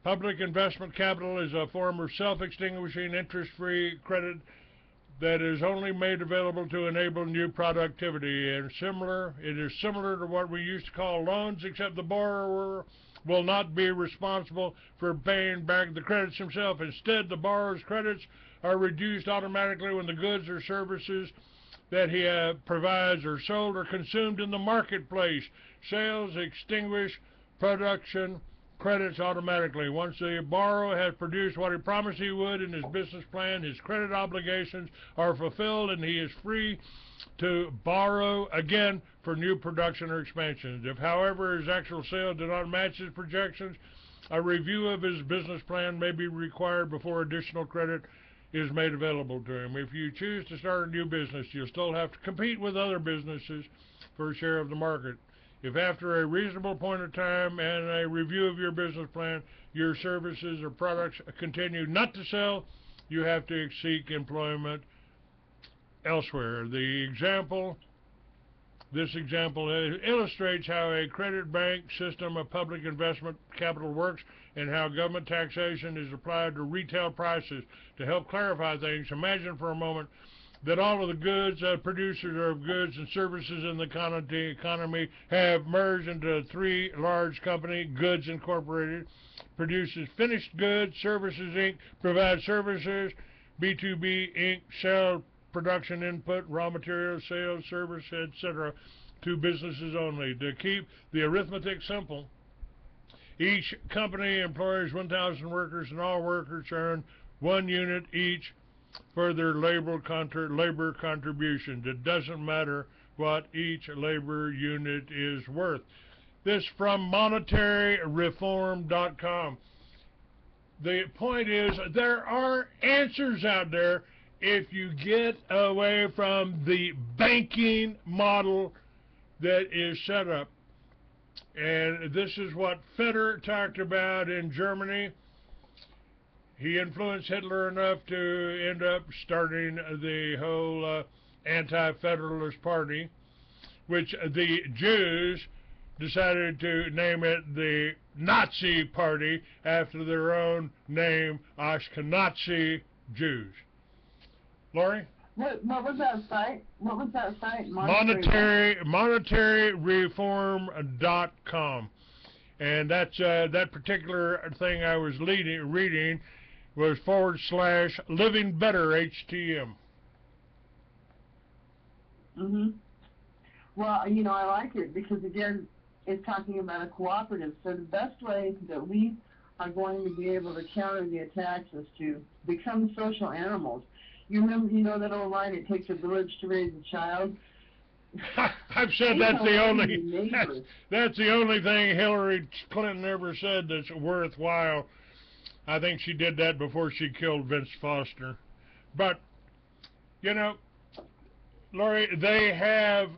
Public investment capital is a form of self-extinguishing, interest-free credit that is only made available to enable new productivity. And it is similar to what we used to call loans, except the borrower will not be responsible for paying back the credits himself. Instead, the borrower's credits are reduced automatically when the goods or services that he provides are sold or consumed in the marketplace. Sales extinguish production credits automatically. Once the borrower has produced what he promised he would in his business plan, his credit obligations are fulfilled and he is free to borrow again for new production or expansions. If, however, his actual sales do not match his projections, a review of his business plan may be required before additional credit is made available to him. If you choose to start a new business, you'll still have to compete with other businesses for a share of the market. If after a reasonable point of time and a review of your business plan, your services or products continue not to sell, you have to seek employment elsewhere. This example illustrates how a credit bank system of public investment capital works and how government taxation is applied to retail prices. To help clarify things, imagine for a moment that all of the goods producers of goods and services in the economy have merged into 3 large companies. Goods Incorporated produces finished goods, Services Inc. provides services, B2B Inc. sell production input, raw materials, sales, service, etc. to businesses only. To keep the arithmetic simple, each company employs 1,000 workers, and all workers earn 1 unit each for their labor contributions. It doesn't matter what each labor unit is worth. This from monetaryreform.com. The point is, there are answers out there if you get away from the banking model that is set up. And this is what Feder talked about in Germany. He influenced Hitler enough to end up starting the whole anti-federalist party, which the Jews decided to name it the Nazi Party after their own name, Ashkenazi Jews. Lori? What was that site? What was that site? MonetaryReform.com. And that's that particular thing I was reading was / Living Better HTM. Well, I like it because, again, it's talking about a cooperative. So the best way that we are going to be able to counter the attacks is to become social animals. You know that old line, it takes a village to raise a child? I've said that's the only thing Hillary Clinton ever said that's worthwhile. I think she did that before she killed Vince Foster. But, Lori, they have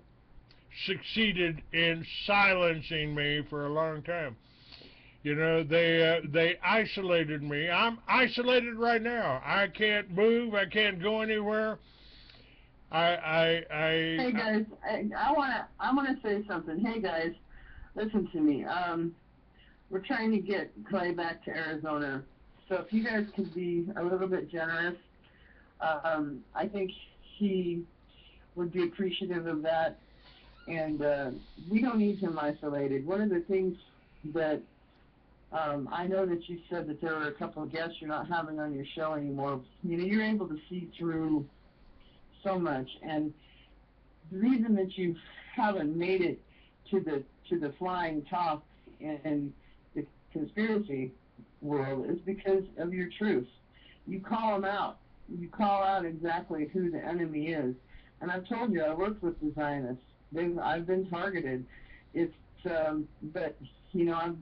succeeded in silencing me for a long time. They isolated me. I'm isolated right now. I can't move. I can't go anywhere. Hey guys, I wanna say something. Hey guys, listen to me. We're trying to get Clay back to Arizona, so if you guys could be a little bit generous, I think he would be appreciative of that. And we don't need him isolated. One of the things that I know that you said that there were a couple of guests you're not having on your show anymore. You're able to see through so much, and the reason that you haven't made it to the flying top in the conspiracy world is because of your truth. You call them out. You call out exactly who the enemy is. And I've told you, I worked with the Zionists. I've been targeted. But I've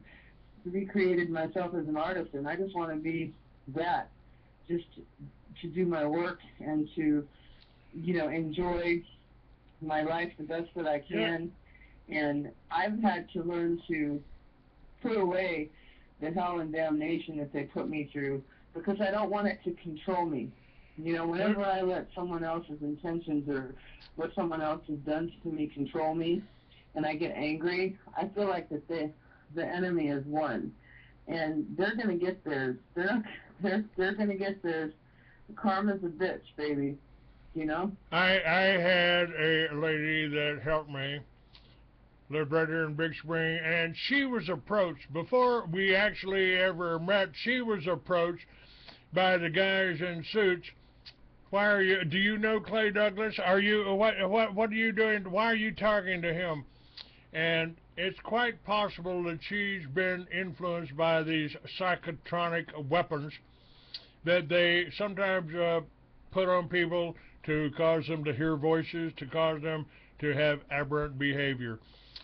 recreated myself as an artist, and I just want to be that, just to do my work and to enjoy my life the best that I can. Yeah. And I've had to learn to put away the hell and damnation that they put me through, because I don't want it to control me. Whenever I let someone else's intentions or what someone else has done to me control me, and I get angry, I feel like that the enemy has won, and they're gonna get theirs. They're gonna get theirs. Karma's a bitch, baby. I had a lady that helped me, lived right here in Big Spring, and she was approached before we actually ever met. She was approached by the guys in suits. Why are you? Do you know Clay Douglas? Are you what are you doing? Why are you talking to him? And it's quite possible that she's been influenced by these psychotronic weapons that they sometimes put on people to cause them to hear voices, to cause them to have aberrant behavior.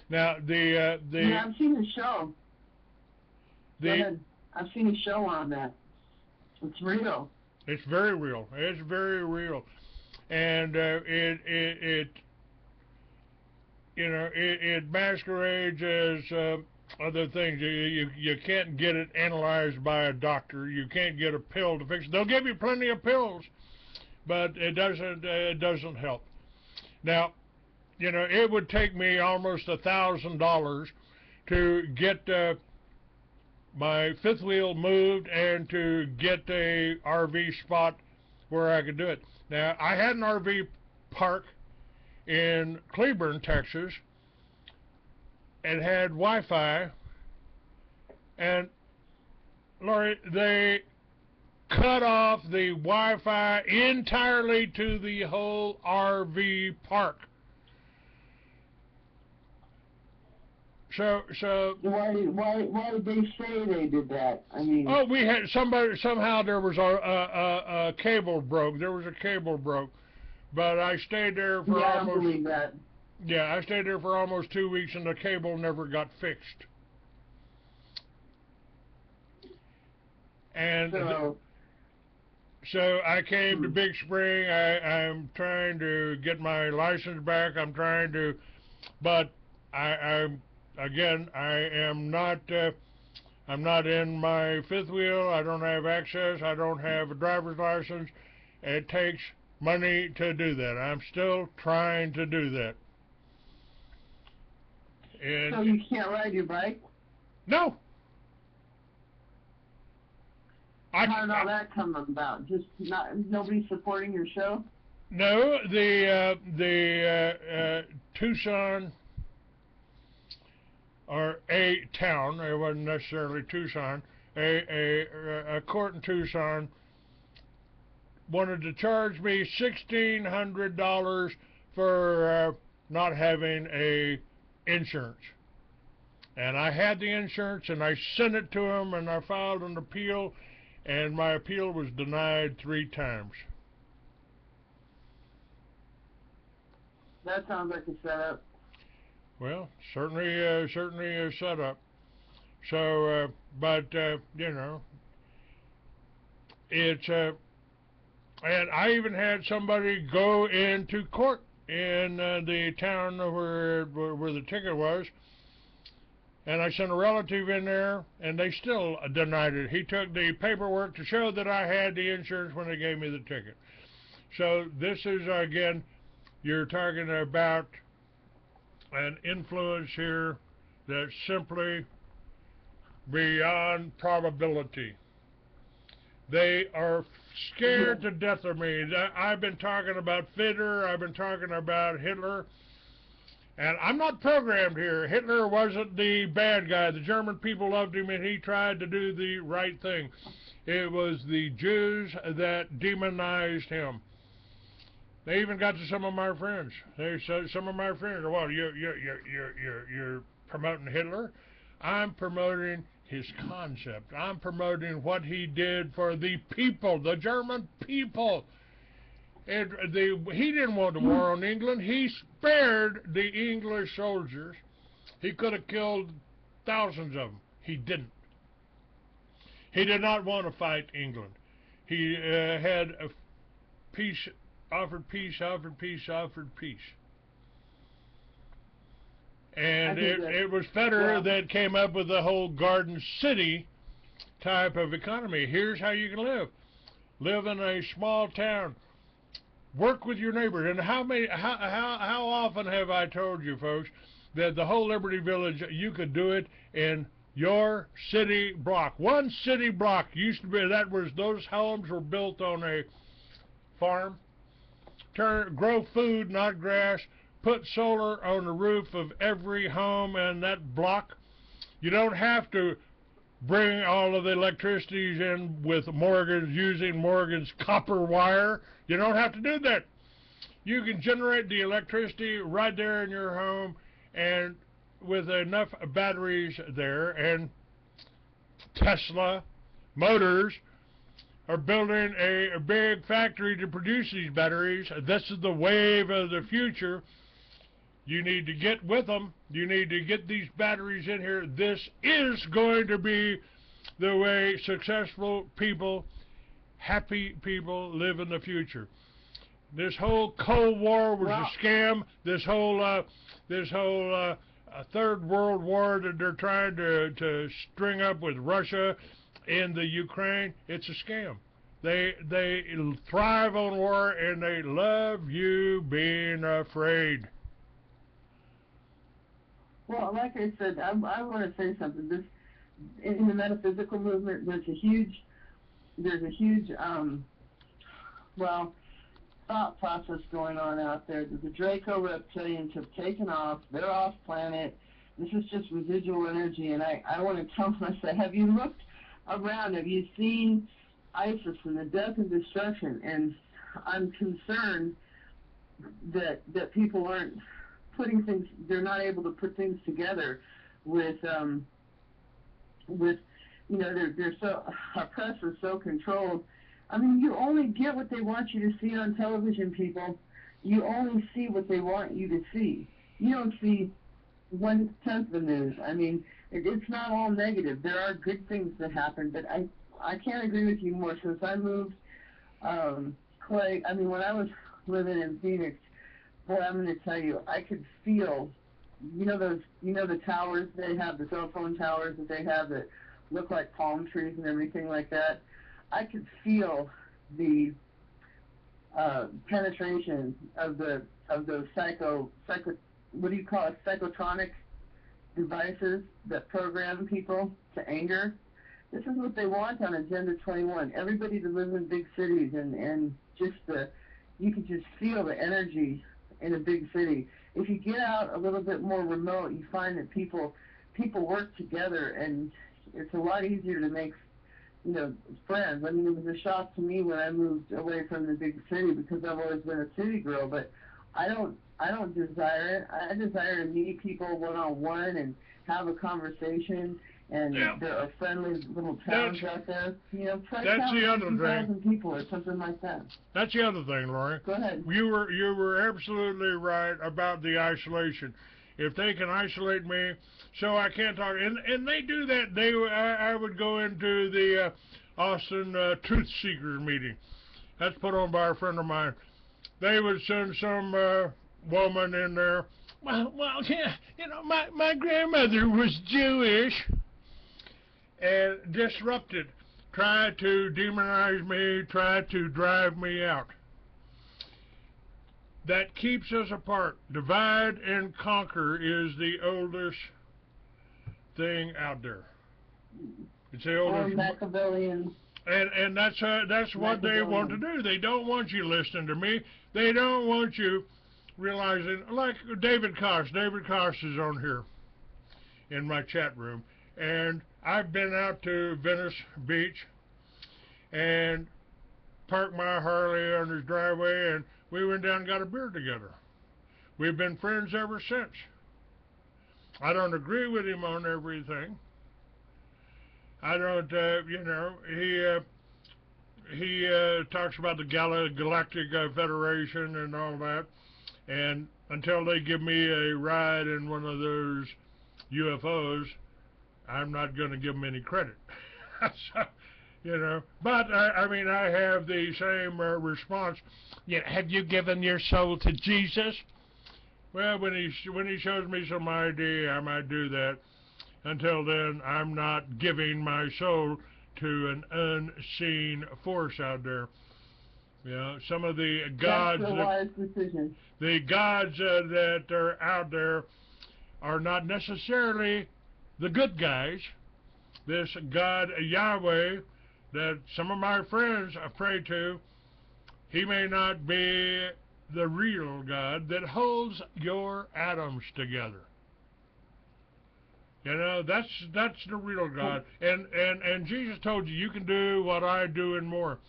Now, yeah, I've seen the show. Go ahead. I've seen a show on that. It's real. It's very real. It's very real, and it masquerades as other things. You can't get it analyzed by a doctor. You can't get a pill to fix it. They'll give you plenty of pills, but it doesn't help. Now, it would take me almost $1,000 to get my fifth wheel moved and to get a RV spot where I could do it. Now, I had an RV park in Cleburne, Texas. It had Wi-Fi, and Lori, they cut off the Wi-Fi entirely to the whole RV park. So why did they say they did that? I mean, we had somehow there was a cable broke. There was a cable broke, but I stayed there for I believe that. Yeah, I stayed there for almost 2 weeks, and the cable never got fixed. And so I came to Big Spring. I'm trying to get my license back. I'm trying to, but I again, I'm not in my fifth wheel. I don't have access. I don't have a driver's license. It takes money to do that. I'm still trying to do that. And So you can't ride your bike? no. How did all that come about? Just nobody supporting your show? No, the Tucson, or a town, it wasn't necessarily Tucson, a court in Tucson wanted to charge me $1,600 for not having a insurance. And I had the insurance, and I sent it to them, and I filed an appeal, and my appeal was denied 3 times. That sounds like a setup. Well, certainly a setup. So, but you know, it's and I even had somebody go into court in the town where the ticket was, and I sent a relative in there, and they still denied it. He took the paperwork to show that I had the insurance when they gave me the ticket. So this is, again, you're talking about an influence here that's simply beyond probability. They are scared to death of me. I've been talking about Fitter, I've been talking about Hitler, and I'm not programmed here. Hitler wasn't the bad guy. The German people loved him, and he tried to do the right thing. It was the Jews that demonized him. They even got to some of my friends. Some of my friends, well, you're promoting Hitler. I'm promoting his concept. I'm promoting what he did for the people, the German people. He didn't want the war on England. He spared the English soldiers. He could have killed thousands of them. He didn't. He did not want to fight England. He had a peace. Offered peace, offered peace, offered peace. And it was Federer that came up with the whole Garden City type of economy. Here's how you can live. Live in a small town. Work with your neighbors. And how often have I told you, folks, that the whole Liberty Village, you could do it in your city block. One city block used to be, those homes were built on a farm. Grow food, not grass. Put solar on the roof of every home in that block. You don't have to bring all of the electricities in with using Morgan's copper wire. You don't have to do that. You can generate the electricity right there in your home, and with enough batteries there, and Tesla Motors are building a big factory to produce these batteries. This is the wave of the future. You need to get with them. You need to get these batteries in here. This is going to be the way successful people, happy people live in the future. This whole Cold War was a scam. This whole Third World War that they're trying to string up with Russia in the Ukraine, it's a scam. They thrive on war, and they love you being afraid. Well, like I said, I want to say something. This in the metaphysical movement, there's a huge thought process going on out there. The Draco reptilians have taken off. They're off planet. This is just residual energy, and I want to tell them, I say, have you looked around? Have you seen ISIS and the death and destruction? And I'm concerned that people aren't putting things. They're not able to put things together with they're so, our press is so controlled. I mean, you only get what they want you to see on television, people. You only see what they want you to see. You don't see 1/10 of the news. I mean, it's not all negative. There are good things that happen, but I can't agree with you more. Since I moved, Clay, I mean, when I was living in Phoenix, boy, I'm going to tell you, I could feel the towers they have, the cell phone towers that they have that look like palm trees and everything like that. I could feel the penetration of those what do you call it, psychotronic devices that program people to anger. This is what they want on Agenda 21. Everybody that lives in big cities and just you can just feel the energy in a big city. If you get out a little bit more remote, you find that people work together, and it's a lot easier to make friends. I mean, it was a shock to me when I moved away from the big city because I've always been a city girl, but I don't desire it. I desire to meet people one-on-one and have a conversation, and there are friendly little towns out there. That's the other 2,000 people or something like that. That's the other thing, Lori. Go ahead. You were absolutely right about the isolation. If they can isolate me so I can't talk, and they do that. I would go into the Austin Truth Seekers meeting. That's put on by a friend of mine. They would send some woman in there. Well, yeah, my grandmother was Jewish, and disrupted, tried to demonize me, tried to drive me out. That keeps us apart. Divide and conquer is the oldest thing out there. It's the oldest. Machiavellian. And that's what they want to do. They don't want you listening to me. They don't want you realizing, like David Koss. David Koss is on here in my chat room, and I've been out to Venice Beach and parked my Harley on his driveway, and we went down and got a beer together. We've been friends ever since. I don't agree with him on everything. I don't, he talks about the Galactic Federation and all that, and until they give me a ride in one of those UFOs, I'm not going to give them any credit. So, but I mean, I have the same response. Yeah, have you given your soul to Jesus? Well, when he shows me some ID, I might do that. Until then, I'm not giving my soul to an unseen force out there. Some of the gods. That's a wise decision. The gods that are out there are not necessarily the good guys. This God Yahweh that some of my friends pray to, he may not be the real God that holds your atoms together. That's the real God. And Jesus told you can do what I do and more.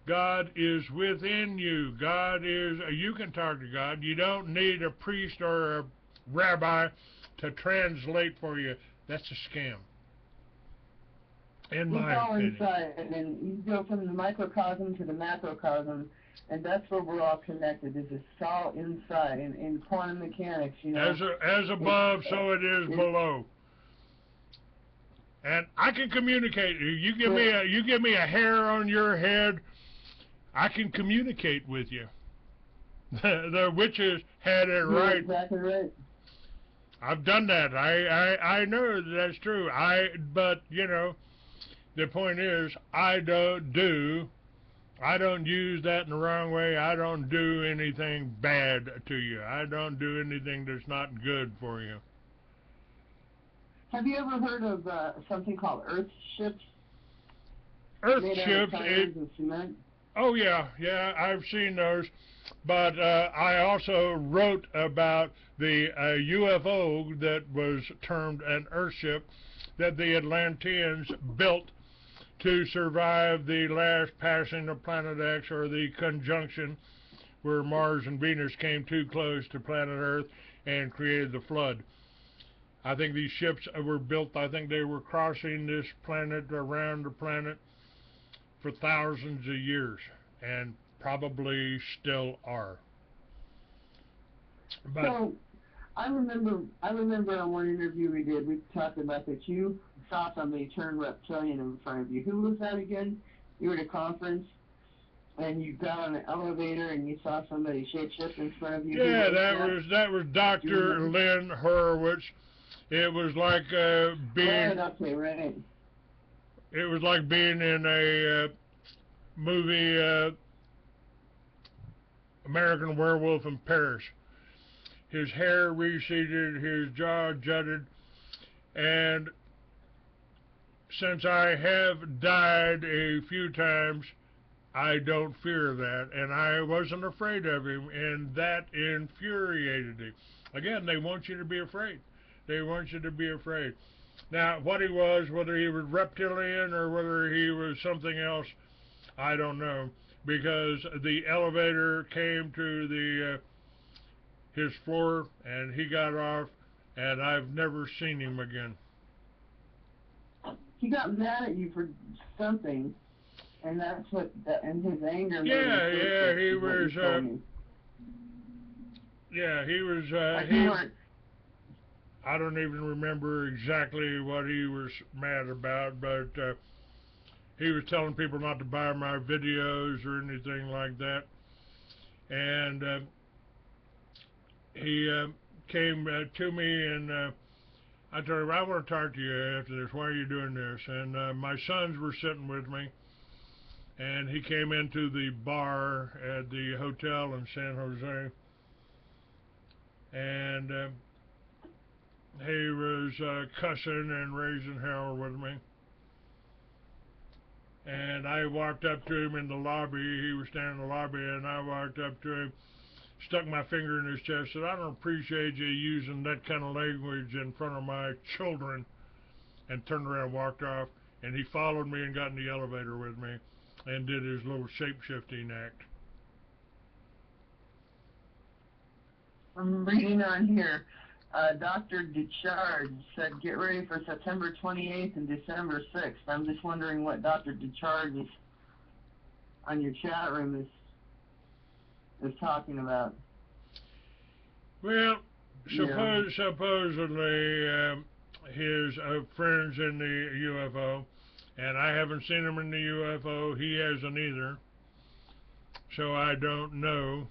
God is within you. You can talk to God. You don't need a priest or a rabbi to translate for you. That's a scam. In my opinion. Inside, and then you go from the microcosm to the macrocosm, and that's where we're all connected. It's all inside. In quantum mechanics, As above, so it is below. And I can communicate. You give me a hair on your head, I can communicate with you. The witches had it right. Exactly right. I've done that. I know that's true. But the point is, I don't use that in the wrong way. I don't do anything bad to you. I don't do anything that's not good for you. Have you ever heard of something called earth ships? Earth ships? Oh, yeah, I've seen those. But I also wrote about the UFO that was termed an Earthship that the Atlanteans built to survive the last passing of Planet X, or the conjunction where Mars and Venus came too close to planet Earth and created the flood. I think these ships were built, I think they were crossing this planet around the planet for thousands of years, and probably still are. But so I remember on one interview we did, we talked about that you saw somebody turn reptilian in front of you. Who was that again? You were at a conference? and you got on an elevator and you saw somebody shapeshift in front of you? Yeah, that was Dr. Lynn Horowitz. It was like being. Right, okay, right. It was like being in a movie, American Werewolf in Paris. His hair receded, his jaw jutted, and since I have died a few times, I don't fear that, and I wasn't afraid of him, and that infuriated me. Again, they want you to be afraid. They want you to be afraid. Now, what he was, whether he was reptilian or whether he was something else, I don't know, because the elevator came to the his floor, and he got off, and I've never seen him again. He got mad at you for something, and that's what, and his anger. Yeah, he was. Yeah, he was. I don't even remember exactly what he was mad about, but he was telling people not to buy my videos or anything like that, and he came to me and I told him, I want to talk to you after this. Why are you doing this? And my sons were sitting with me, and he came into the bar at the hotel in San Jose, and he was cussing and raising hell with me. And I walked up to him in the lobby. He was standing in the lobby, and I walked up to him, stuck my finger in his chest, said, I don't appreciate you using that kind of language in front of my children, and turned around and walked off. And he followed me and got in the elevator with me and did his little shape-shifting act. I'm reading on here. Dr. DeCharge said, get ready for September 28th and December 6th. I'm just wondering what Dr. DeCharge is on your chat room is talking about. Well, supposedly his friends in the UFO, and I haven't seen him in the UFO. He hasn't either. So I don't know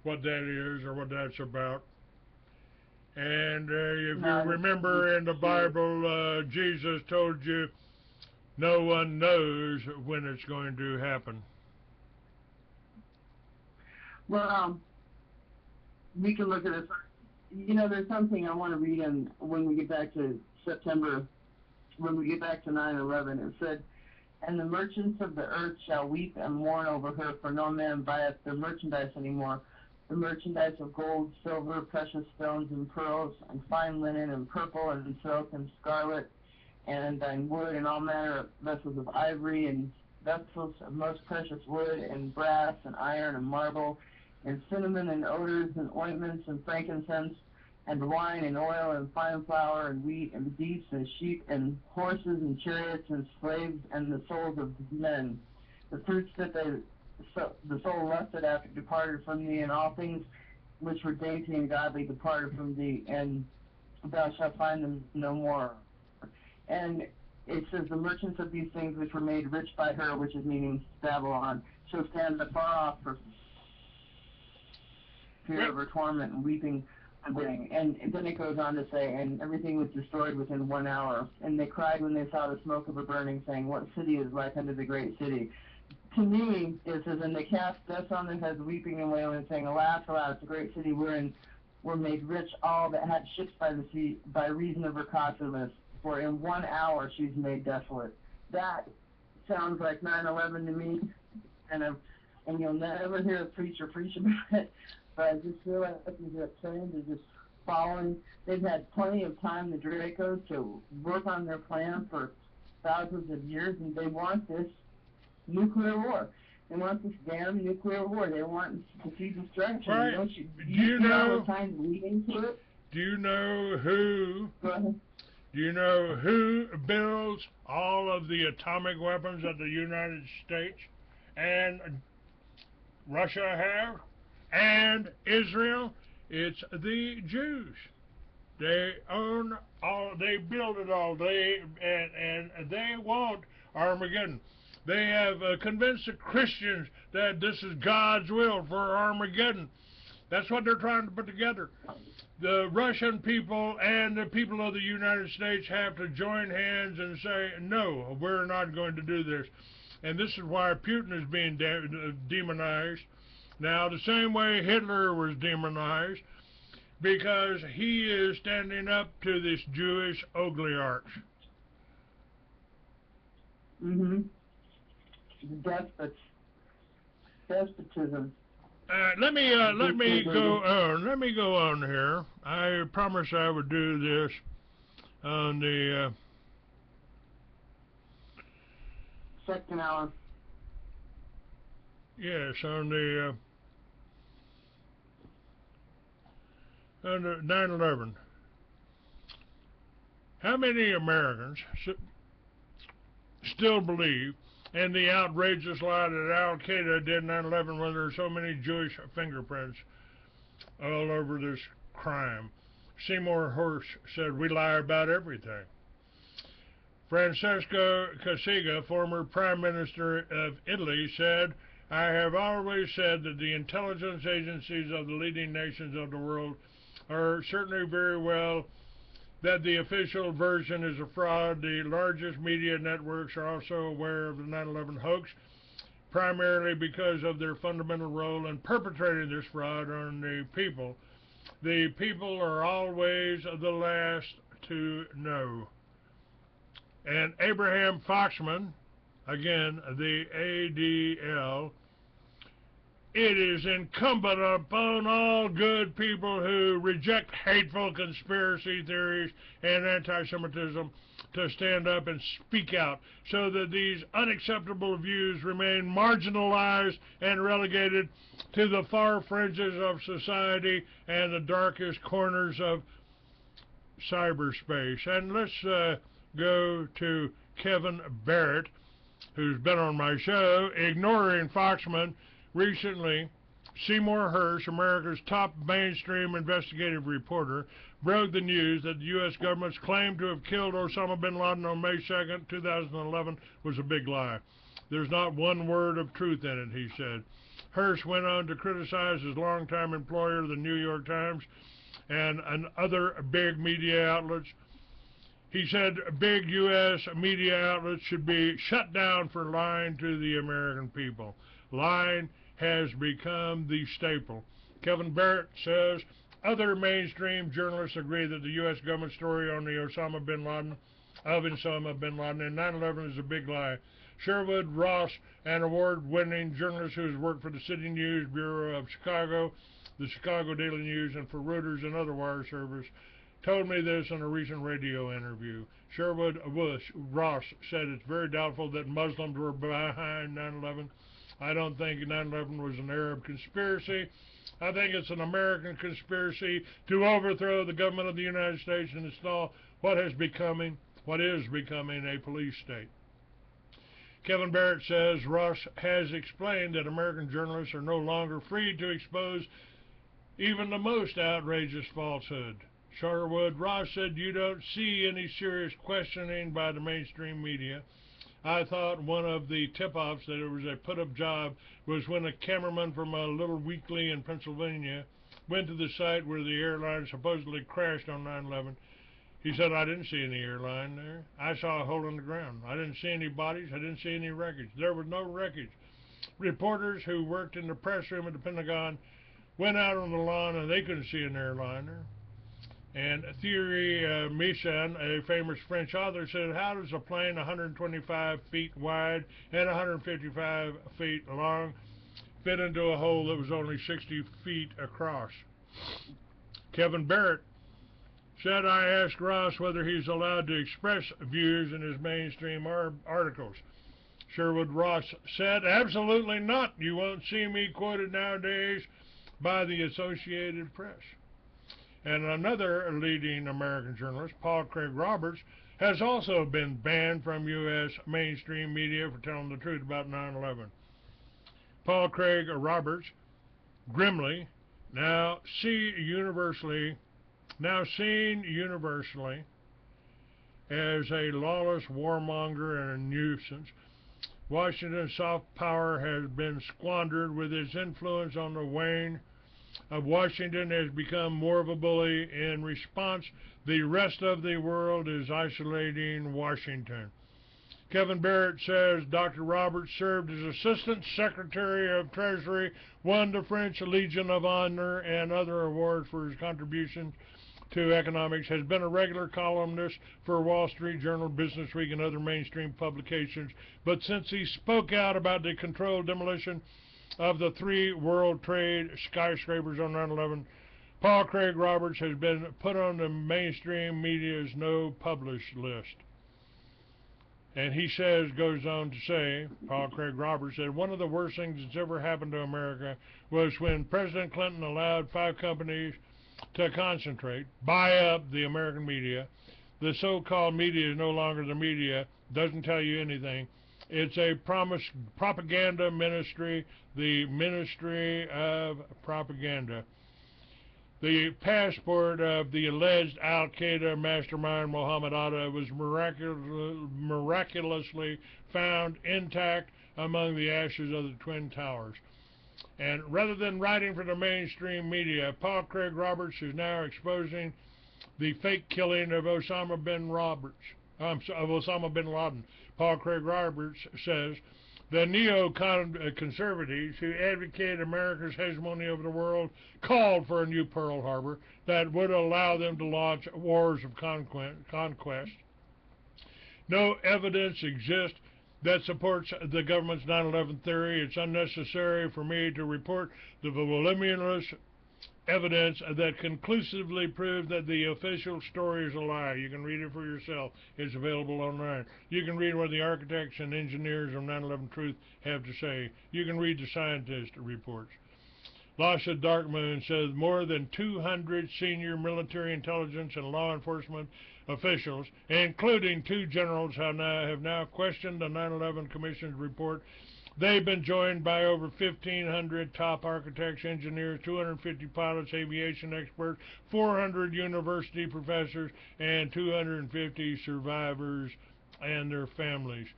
what that is or what that's about. And if you remember in the Bible, Jesus told you no one knows when it's going to happen. Well, we can look at this. You know, there's something I want to read in when we get back to September, when we get back to 9/11. It said, and the merchants of the earth shall weep and mourn over her, for no man buyeth their merchandise anymore. The merchandise of gold, silver, precious stones, and pearls, and fine linen, and purple, and silk, and scarlet, and wood, and all manner of vessels of ivory, and vessels of most precious wood, and brass, and iron, and marble, and cinnamon, and odors, and ointments, and frankincense, and wine, and oil, and fine flour, and wheat, and beasts, and sheep, and horses, and chariots, and slaves, and the souls of men. The fruits that the soul lusted after departed from thee, and all things which were dainty and godly departed from thee, and thou shalt find them no more. And it says, the merchants of these things which were made rich by her, which is meaning Babylon, shall stand afar off for fear of her torment and weeping. And then it goes on to say, and everything was destroyed within 1 hour. And they cried when they saw the smoke of her burning, saying, what city is like unto the great city? To me, it says, and they cast dust on their heads, weeping and wailing, saying, alas, alas, the great city wherein were made rich all that had ships by the sea, by reason of her costliness. For in 1 hour she's made desolate. That sounds like 9/11 to me, and you'll never hear a preacher preach about it. But I just feel like these are trained to just following. They've had plenty of time, the Dracos, to work on their plan for thousands of years, and they want this nuclear war. They want this damn nuclear war. They want to see destruction. Right. Don't do you know all the signs leading to it? Do you know who? Go ahead. Do you know who builds all of the atomic weapons that the United States and Russia have, and Israel? It's the Jews. They own all. They build it all. And they want Armageddon. They have convinced the Christians that this is God's will for Armageddon. That's what they're trying to put together. The Russian people and the people of the United States have to join hands and say, no, we're not going to do this. And this is why Putin is being demonized. Now, the same way Hitler was demonized, because he is standing up to this Jewish oligarchs. Mm-hmm. Despotism. Let me go on. Let me go on here. I promised I would do this on the second hour. Yes, on the 9/11. How many Americans still believe in the outrageous lie that Al-Qaeda did 9/11 when there are so many Jewish fingerprints all over this crime? Seymour Hersh said, we lie about everything. Francesco Cossiga, former Prime Minister of Italy, said, I have always said that the intelligence agencies of the leading nations of the world are certainly very well that the official version is a fraud. The largest media networks are also aware of the 9/11 hoax, primarily because of their fundamental role in perpetrating this fraud on the people. The people are always the last to know. And Abraham Foxman, again, the ADL, it is incumbent upon all good people who reject hateful conspiracy theories and anti-Semitism to stand up and speak out so that these unacceptable views remain marginalized and relegated to the far fringes of society and the darkest corners of cyberspace. And let's go to Kevin Barrett, who's been on my show, ignoring Foxman. Recently, Seymour Hersh, America's top mainstream investigative reporter, broke the news that the U.S. government's claim to have killed Osama bin Laden on May 2nd, 2011 was a big lie. There's not one word of truth in it, he said. Hersh went on to criticize his longtime employer, the New York Times, and other big media outlets. He said big U.S. media outlets should be shut down for lying to the American people. Lying has become the staple. Kevin Barrett says other mainstream journalists agree that the U.S. government story on the Osama bin Laden and 9/11 is a big lie. Sherwood Ross, an award-winning journalist who has worked for the City News Bureau of Chicago, the Chicago Daily News, and for Reuters and other wire servers, told me this in a recent radio interview. Sherwood Ross said it's very doubtful that Muslims were behind 9/11. I don't think 9/11 was an Arab conspiracy. I think it's an American conspiracy to overthrow the government of the United States and install what is becoming a police state. Kevin Barrett says Ross has explained that American journalists are no longer free to expose even the most outrageous falsehood. Sherwood Ross said you don't see any serious questioning by the mainstream media. I thought one of the tip-offs that it was a put-up job was when a cameraman from a little weekly in Pennsylvania went to the site where the airline supposedly crashed on 9/11. He said, I didn't see any airline there. I saw a hole in the ground. I didn't see any bodies. I didn't see any wreckage. There was no wreckage. Reporters who worked in the press room at the Pentagon went out on the lawn and they couldn't see an airliner. And Thierry Mechain, a famous French author, said, how does a plane 125 feet wide and 155 feet long fit into a hole that was only 60 feet across? Kevin Barrett said, I asked Ross whether he's allowed to express views in his mainstream articles. Sherwood Ross said, absolutely not. You won't see me quoted nowadays by the Associated Press. And another leading American journalist, Paul Craig Roberts, has also been banned from U.S. mainstream media for telling the truth about 9/11. Paul Craig Roberts, grimly, now seen universally as a lawless warmonger and a nuisance, Washington's soft power has been squandered. With its influence on the wane of Washington has become more of a bully. In response, the rest of the world is isolating Washington. Kevin Barrett says Dr. Roberts served as Assistant Secretary of Treasury, won the French Legion of Honor and other awards for his contributions to economics, has been a regular columnist for Wall Street Journal, Business Week, and other mainstream publications. But since he spoke out about the controlled demolition of the 3 World Trade skyscrapers on 9/11, Paul Craig Roberts has been put on the mainstream media's no published list. And he says, goes on to say, Paul Craig Roberts said, one of the worst things that's ever happened to America was when President Clinton allowed 5 companies to concentrate, buy up the American media. The so-called media is no longer the media, doesn't tell you anything. It's a propaganda ministry, the Ministry of Propaganda. The passport of the alleged al-Qaeda mastermind Mohammed Atta was miraculously found intact among the ashes of the Twin Towers. And rather than writing for the mainstream media, Paul Craig Roberts is now exposing the fake killing of Osama bin Laden. Paul Craig Roberts says the neo-conservatives who advocated America's hegemony over the world called for a new Pearl Harbor that would allow them to launch wars of conquest. No evidence exists that supports the government's 9/11 theory. It's unnecessary for me to report the voluminous evidence that conclusively proves that the official story is a lie. You can read it for yourself. It's available online. You can read what the architects and engineers of 9/11 Truth have to say. You can read the scientist reports. Lasha Darkmoon says more than 200 senior military intelligence and law enforcement officials, including 2 generals, have now questioned the 9/11 Commission's report. They've been joined by over 1,500 top architects, engineers, 250 pilots, aviation experts, 400 university professors, and 250 survivors and their families.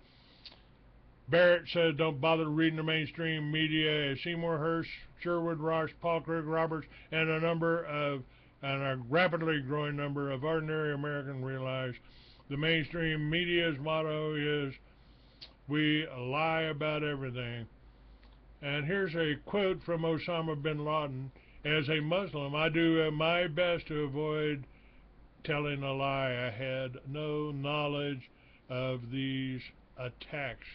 Barrett says don't bother reading the mainstream media. As Seymour Hersh, Sherwood Ross, Paul Craig Roberts, and a rapidly growing number of ordinary Americans realize the mainstream media's motto is we lie about everything. And here's a quote from Osama bin Laden. As a Muslim, I do my best to avoid telling a lie. I had no knowledge of these attacks.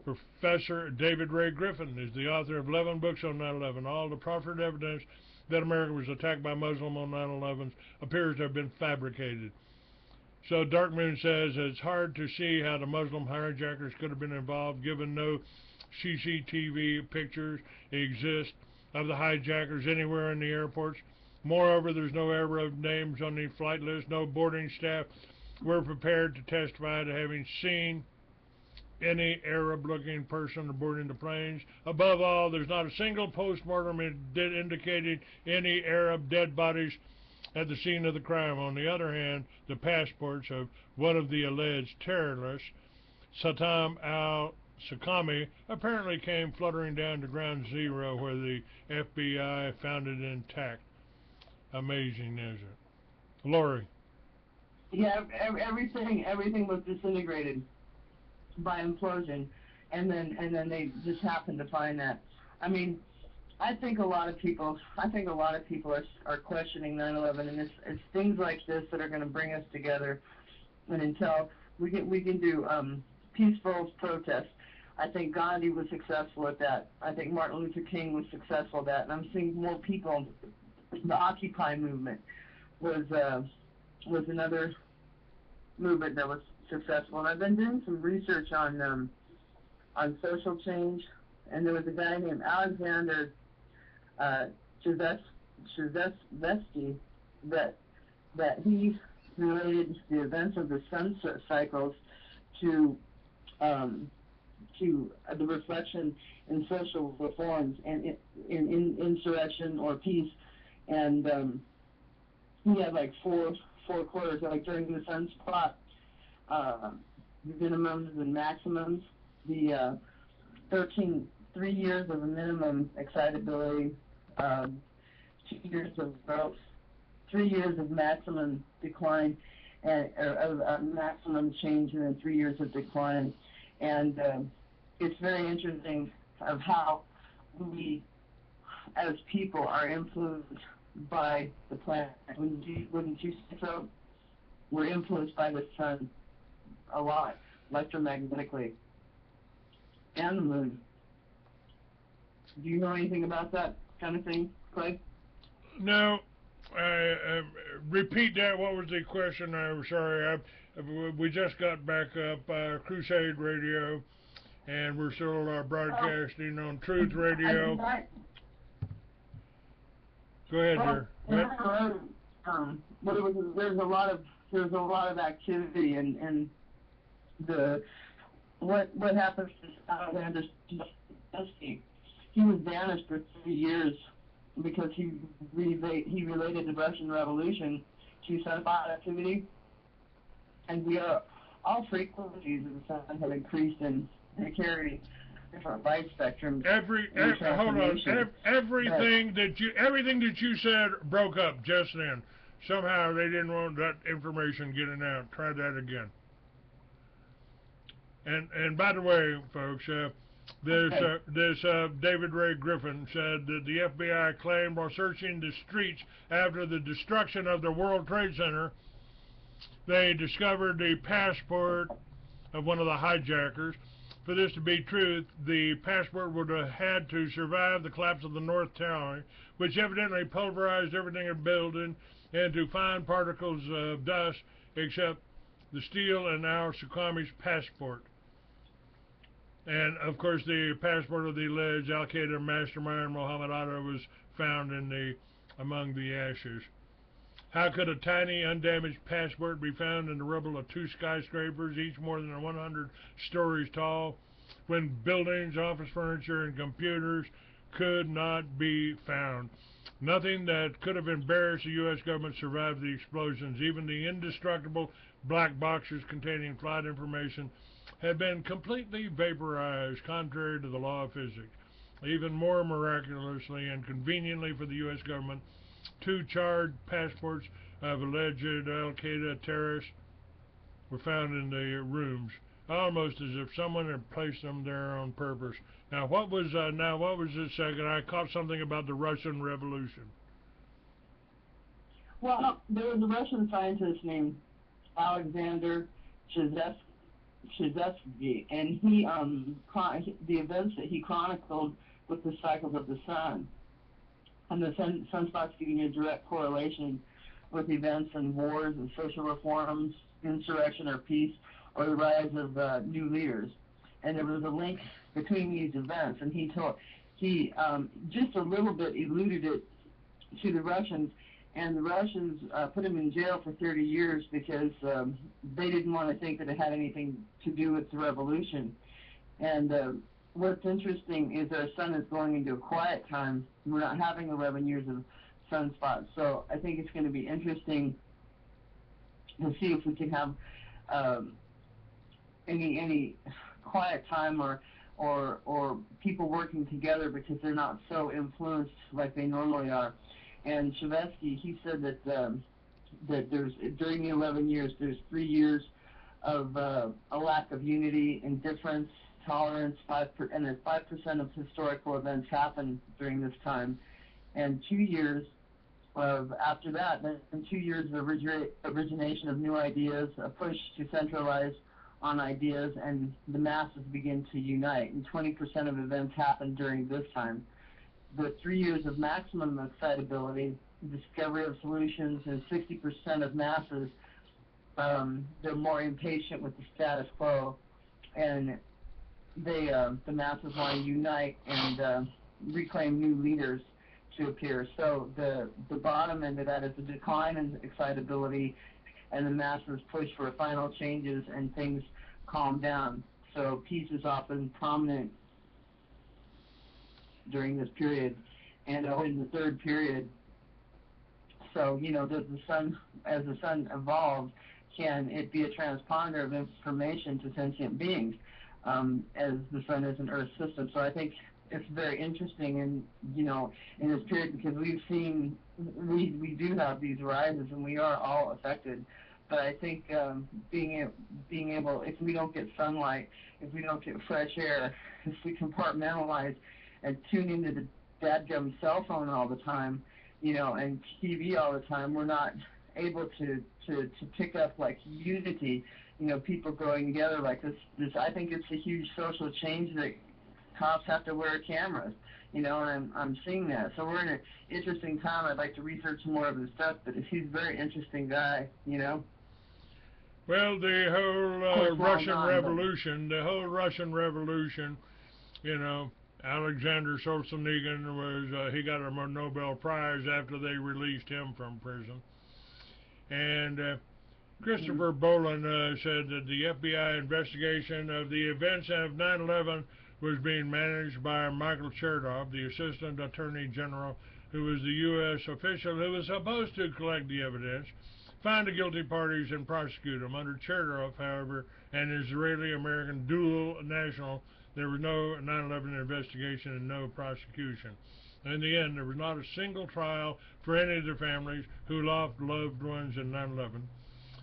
Professor David Ray Griffin is the author of 11 books on 9/11. All the proffered evidence that America was attacked by Muslims on 9/11 appears to have been fabricated. So Darkmoon says it's hard to see how the Muslim hijackers could have been involved given no CCTV pictures exist of the hijackers anywhere in the airports. Moreover, there's no Arab names on the flight list. No boarding staff were prepared to testify to having seen any Arab-looking person boarding the planes. Above all, there's not a single post-mortem indicating any Arab dead bodies at the scene of the crime. On the other hand, the passports of one of the alleged terrorists, Saddam al-Sakami, apparently came fluttering down to ground zero where the FBI found it intact. Amazing, isn't it? Lori. Yeah, everything was disintegrated by implosion, and then they just happened to find that. I mean, I think a lot of people are questioning 9/11, and it's things like this that are going to bring us together. And until we can do peaceful protest. I think Gandhi was successful at that. I think Martin Luther King was successful at that. And I'm seeing more people. The Occupy movement was another movement that was successful. And I've been doing some research on social change. And there was a guy named Alexander Shevesky that he related the events of the sun cycles to the reflection in social reforms and in insurrection or peace. And he had like four quarters, like during the sunspot, minimums and maximums. the 3 years of minimum excitability, 2 years of growth, 3 years of maximum decline, and of maximum change, and then 3 years of decline. And it's very interesting of how we, as people, are influenced by the planet. Wouldn't you say so? We're influenced by the sun a lot, electromagnetically, and the moon. Do you know anything about that kind of thing, Clay? No. Repeat that. What was the question? I'm sorry. We just got back up Crusade Radio, and we're still broadcasting on Truth Radio. Go ahead, dear. There's a lot of activity, and what happens to Alexander Sandusky? He was banished for 3 years because he related the Russian Revolution to sunspot activity, and all frequencies of the sun have increased, and they carry different light spectrums. Hold on. Everything that you said broke up just then. Somehow they didn't want that information getting out. Try that again. And by the way, folks, this David Ray Griffin said that the FBI claimed while searching the streets after the destruction of the World Trade Center, they discovered the passport of one of the hijackers. For this to be true, the passport would have had to survive the collapse of the North Tower, which evidently pulverized everything in the building into fine particles of dust, except the steel and now Sukhami's passport. And of course, the passport of the alleged Al-Qaeda mastermind Mohammed Atta was found among the ashes. How could a tiny, undamaged passport be found in the rubble of 2 skyscrapers, each more than 100 stories tall, when buildings, office furniture, and computers could not be found? Nothing that could have embarrassed the U.S. government survived the explosions. Even the indestructible black boxes containing flight information had been completely vaporized, contrary to the law of physics. Even more miraculously and conveniently for the U.S. government, 2 charred passports of alleged Al-Qaeda terrorists were found in the rooms, almost as if someone had placed them there on purpose. Now, what was this second? I caught something about the Russian Revolution. Well, there was a Russian scientist named Alexander Shizevsky, and he the events that he chronicled with the cycles of the sun, and the sunspots giving a direct correlation with events and wars and social reforms, insurrection or peace, or the rise of new leaders. And there was a link between these events, and he just a little bit eluded it to the Russians, and the Russians put him in jail for 30 years because they didn't want to think that it had anything to do with the revolution. And what's interesting is our sun is going into a quiet time. We're not having 11 years of sunspots, so I think it's going to be interesting to see if we can have any quiet time or people working together, because they're not so influenced like they normally are. And Shevesky, he said that there's, during the 11 years, there's 3 years of a lack of unity, indifference, tolerance, and then 5% of historical events happen during this time. And 2 years after that, then 2 years of origination of new ideas, a push to centralize on ideas, and the masses begin to unite. And 20% of events happen during this time. The 3 years of maximum excitability, discovery of solutions, and 60% of masses, they're more impatient with the status quo, and the masses want to unite and reclaim new leaders to appear. So the bottom end of that is the decline in excitability, and the masses push for final changes, and things calm down. So peace is often prominent during this period, and in the third period. So, you know, the sun, as the sun evolved, can it be a transponder of information to sentient beings, as the sun is an Earth system. So I think it's very interesting, in in this period, because we do have these rises, and we are all affected. But I think being able, if we don't get sunlight, if we don't get fresh air, if we compartmentalize and tune into the dadgum cell phone all the time, and TV all the time, we're not able to pick up like unity, people growing together like this. I think it's a huge social change that cops have to wear cameras, and I'm seeing that. So we're in an interesting time. I'd like to research more of his stuff, but he's a very interesting guy, Well, the whole Russian Revolution, Alexander Solzhenitsyn he got a Nobel Prize after they released him from prison. And Christopher Boland said that the FBI investigation of the events of 9/11 was being managed by Michael Chertoff, the Assistant Attorney General, who was the U.S. official who was supposed to collect the evidence, find the guilty parties, and prosecute them. Under Chertoff, however, an Israeli-American dual national, there was no 9/11 investigation and no prosecution. In the end, there was not a single trial for any of the families who lost loved ones in 9/11.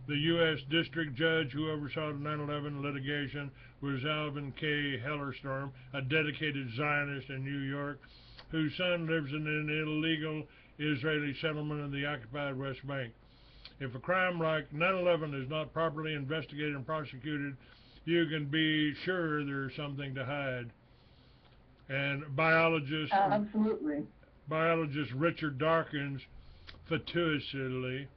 The U.S. District Judge who oversaw the 9/11 litigation was Alvin K. Hellerstorm, a dedicated Zionist in New York, whose son lives in an illegal Israeli settlement in the occupied West Bank. If a crime like 9/11 is not properly investigated and prosecuted, you can be sure there's something to hide. And biologist Richard Dawkins fatuously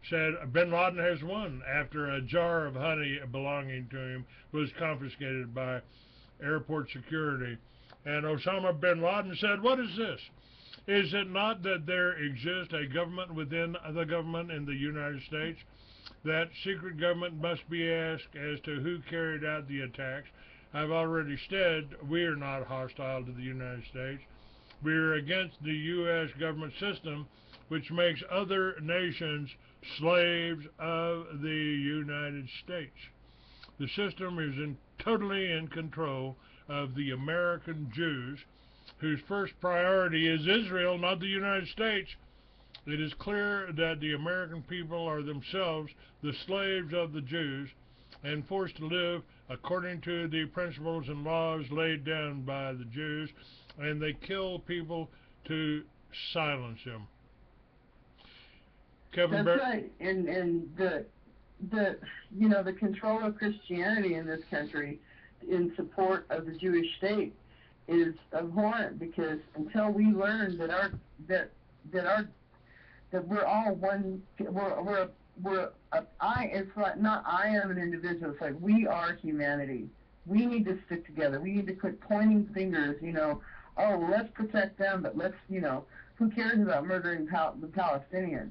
said bin Laden has won after a jar of honey belonging to him was confiscated by airport security. And Osama bin Laden said, what is this? Is it not that there exists a government within the government in the United States? That secret government must be asked as to who carried out the attacks. I've already said we are not hostile to the United States. We are against the U.S. government system, which makes other nations slaves of the United States. The system is totally in control of the American Jews, whose first priority is Israel, not the United States. It is clear that the American people are themselves the slaves of the Jews and forced to live according to the principles and laws laid down by the Jews, and they kill people to silence them. That's right, and the control of Christianity in this country in support of the Jewish state is abhorrent, because until we learn that we're all one, it's like not I am an individual. It's like we are humanity. We need to stick together. We need to quit pointing fingers. Oh, let's protect them, but let's who cares about murdering the Palestinians?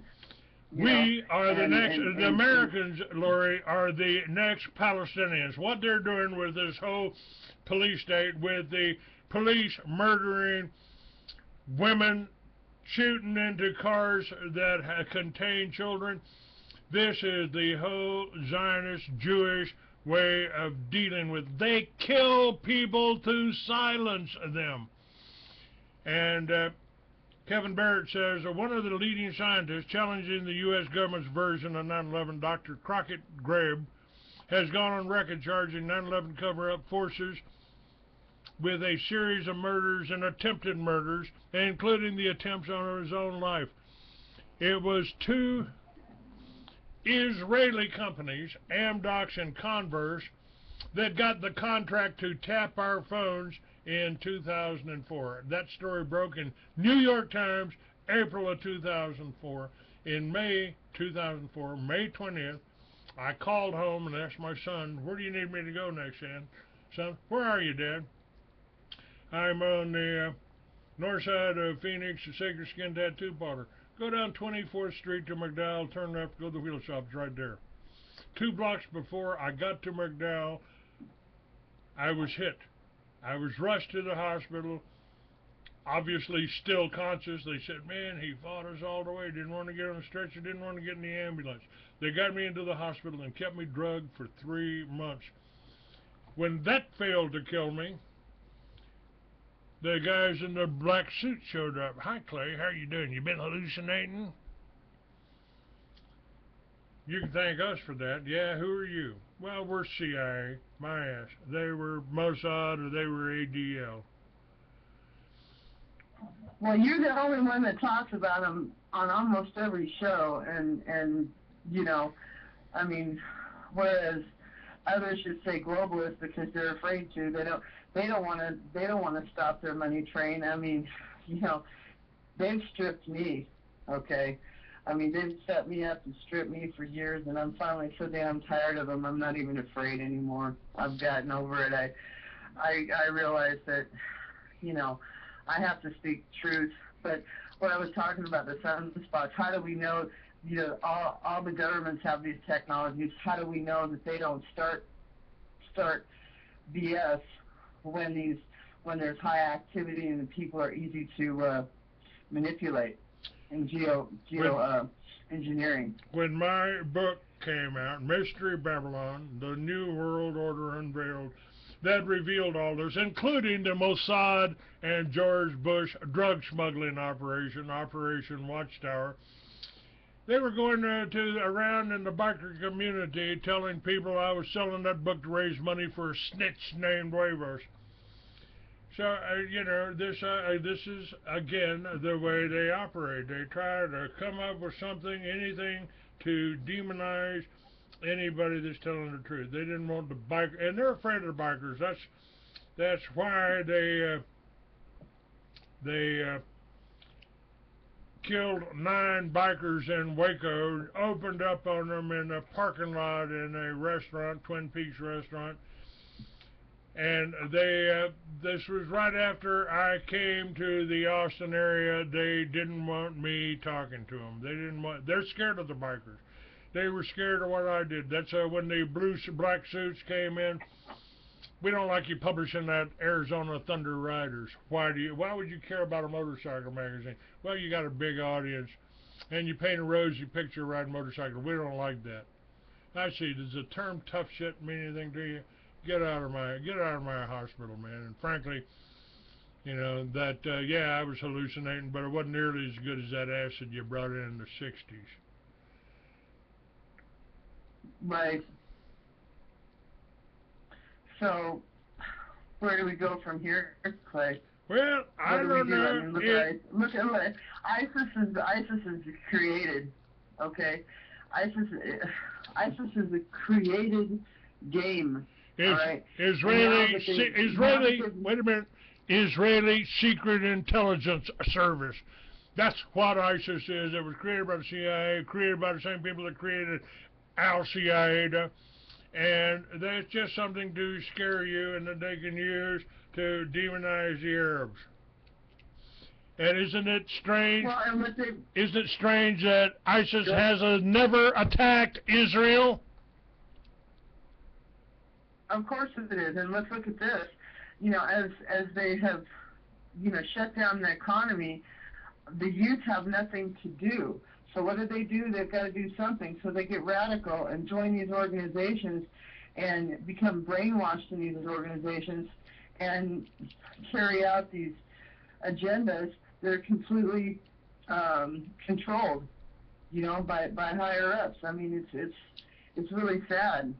We are the next, the Americans, Lori, are the next Palestinians. What they're doing with this whole police state, with the police murdering women, shooting into cars that contain children, this is the whole Zionist Jewish way of dealing with. They kill people to silence them. And Kevin Barrett says, one of the leading scientists challenging the U.S. government's version of 9/11, Dr. Crockett Greb, has gone on record charging 9/11 cover-up forces with a series of murders and attempted murders, including the attempts on his own life. It was two Israeli companies, Amdocs and Converse, that got the contract to tap our phones in 2004. That story broke in New York Times, April of 2004. In May 2004, May 20th, I called home and asked my son, where do you need me to go next, son? Where are you, Dad? I'm on the north side of Phoenix, the Sacred Skin Tattoo Parlor. Go down 24th Street to McDowell, turn left, go to the wheel shop. It's right there. 2 blocks before I got to McDowell, I was hit. I was rushed to the hospital. obviously still conscious. They said, man, he fought us all the way. Didn't want to get on the stretcher, didn't want to get in the ambulance. They got me into the hospital and kept me drugged for 3 months. When that failed to kill me, the guys in the black suit showed up. Hi, Clay, how you doing? You been hallucinating? You can thank us for that. Yeah, who are you? Well, we're CIA. My ass. They were Mossad or they were ADL. Well, you're the only one that talks about them on almost every show, and you know, I mean, whereas others should say globalist because they're afraid to. They don't want to stop their money train. I mean, you know, they've stripped me. Okay. I mean, they've set me up and stripped me for years, and I'm finally so damn tired of them. I'm not even afraid anymore. I've gotten over it. I realize that, you know, I have to speak truth. But what I was talking about, the sunspots, how do we know, you know, all the governments have these technologies. How do we know that they don't start BS when there's high activity and the people are easy to manipulate in engineering? When my book came out, Mystery Babylon, The New World Order Unveiled, that revealed all this, including the Mossad and George Bush drug smuggling operation, Operation Watchtower. They were going around in the biker community telling people I was selling that book to raise money for a snitch named Huevos. So, you know, this is, again, the way they operate. They try to come up with something, anything, to demonize anybody that's telling the truth. They didn't want the biker, and they're afraid of the bikers. That's why they killed 9 bikers in Waco, opened up on them in a parking lot in a restaurant, Twin Peaks restaurant. And this was right after I came to the Austin area. They didn't want me talking to them. They're scared of the bikers. They were scared of what I did. That's when the black suits came in. We don't like you publishing that Arizona Thunder Riders. Why would you care about a motorcycle magazine? Well, you got a big audience, and you paint a rosy picture riding a motorcycle. We don't like that. I see. Does the term tough shit mean anything to you? Get out of my hospital, man. And frankly, you know, that, yeah, I was hallucinating, but it wasn't nearly as good as that acid you brought in the 60s. Right. So, where do we go from here, Clay? Well, I don't know. I mean, look at ISIS is created, okay? ISIS is a created game. Israeli, wait a minute, Israeli Secret Intelligence Service. That's what ISIS is. It was created by the CIA, created by the same people that created Al-Qaeda, and that's just something to scare you and that they can use to demonize the Arabs. And isn't it strange? Well, isn't it strange that ISIS has never attacked Israel? Of course it is, and let's look at this. You know, as they have, you know, shut down the economy, the youth have nothing to do. So what do? They've got to do something. So they get radical and join these organizations and become brainwashed in these organizations and carry out these agendas that are completely controlled, you know, by higher ups. I mean, it's really sad.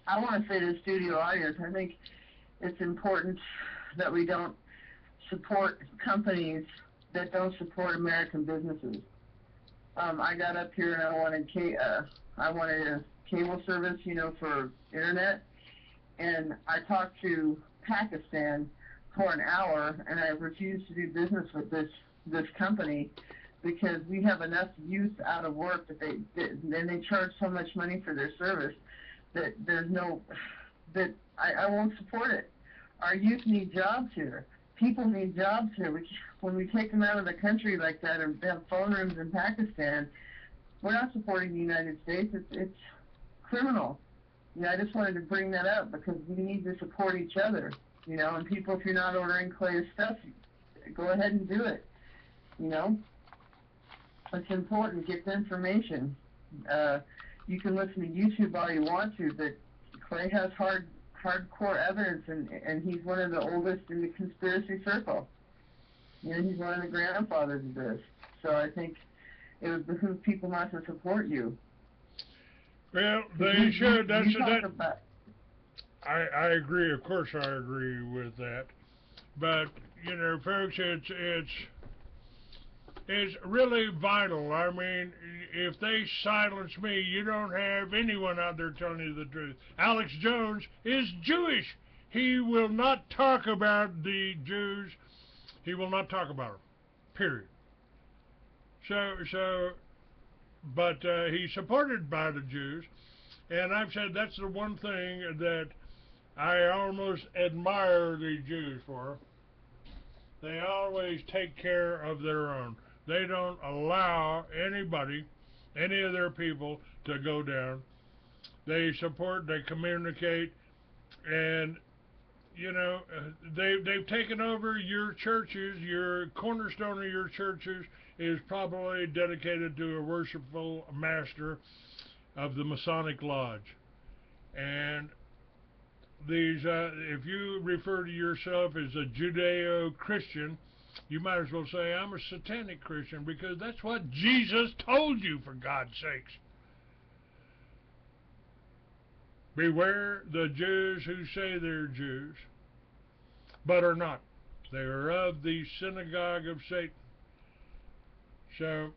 I want to say to the studio audience, I think it's important that we don't support companies that don't support American businesses. I got up here and I wanted a cable service, you know, for internet, and I talked to Pakistan for an hour, and I refused to do business with this company because we have enough youth out of work that they charge so much money for their service that I won't support it. Our youth need jobs here. People need jobs here. When we take them out of the country like that and have phone rooms in Pakistan, we're not supporting the United States. It's criminal. You know, I just wanted to bring that up because we need to support each other. You know, and people, if you're not ordering Clay's stuff, go ahead and do it. You know, it's important. Get the information. You can listen to YouTube all you want to, but Clay has hardcore evidence, and he's one of the oldest in the conspiracy circle. You know, he's one of the grandfathers of this. So I think it would behoove people not to support you. Well, they should. I agree. Of course, I agree with that. But you know, folks, it's really vital. I mean, if they silence me, you don't have anyone out there telling you the truth. Alex Jones is Jewish. He will not talk about the Jews. He will not talk about them. Period. But he's supported by the Jews, and I've said that's the one thing that I almost admire the Jews for. They always take care of their own. They don't allow anybody, any of their people, to go down. They support, they communicate, and you know, they've taken over your churches. Your cornerstone of your churches is probably dedicated to a worshipful master of the Masonic Lodge. And these, if you refer to yourself as a Judeo-Christian, you might as well say, I'm a satanic Christian, because that's what Jesus told you, for God's sakes. Beware the Jews who say they're Jews, but are not. They are of the synagogue of Satan. So,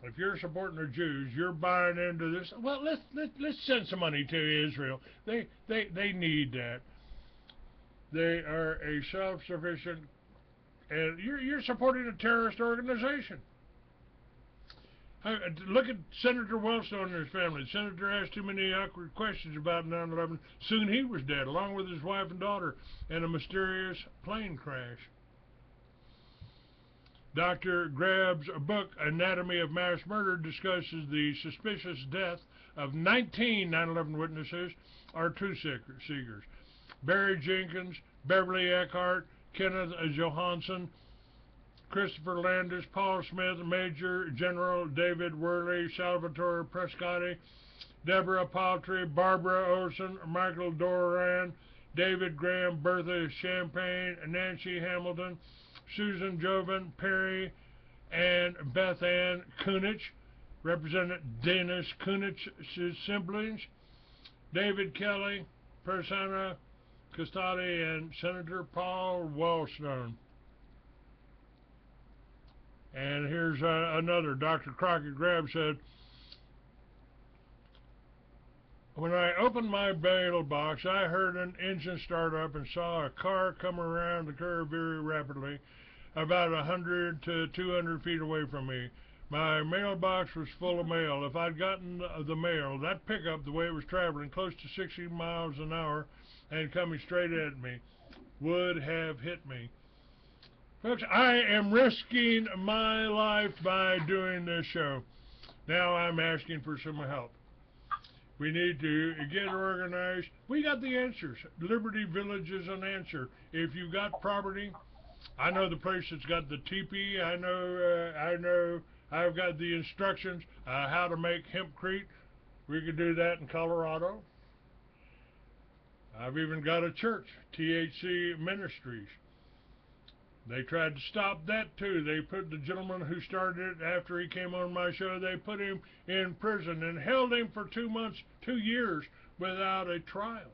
if you're supporting the Jews, you're buying into this. Well, let's send some money to Israel. They need that. They are a self-sufficient, and you're supporting a terrorist organization. Look at Senator Wellstone and his family. The senator asked too many awkward questions about 9/11. Soon he was dead, along with his wife and daughter, in a mysterious plane crash. Dr. Grabb's book, Anatomy of Mass Murder, discusses the suspicious death of 19 9/11 witnesses or truth seekers. Barry Jenkins, Beverly Eckhart, Kenneth Johansen, Christopher Landis, Paul Smith, Major General David Worley, Salvatore Prescotti, Deborah Paltry, Barbara Olson, Michael Doran, David Graham, Bertha Champagne, Nancy Hamilton, Susan Jovan, Perry, and Beth Ann Kunitz, Representative Dennis Kunitz's siblings, David Kelly, Persona Custodi, and Senator Paul Wellstone. And here's another. Dr. Crockett Grab said, when I opened my mailbox, I heard an engine start up and saw a car come around the curve very rapidly, about 100 to 200 feet away from me. My mailbox was full of mail. If I'd gotten the mail, that pickup, the way it was traveling, close to 60 miles an hour and coming straight at me, would have hit me. Folks, I am risking my life by doing this show. Now I'm asking for some help. We need to get organized. We got the answers. Liberty Village is an answer. If you've got property, I know the place that's got the teepee. I know I've got the instructions how to make hempcrete. We could do that in Colorado. I've even got a church, THC Ministries. They tried to stop that too. They put the gentleman who started it after he came on my show, they put him in prison and held him for 2 months, 2 years without a trial.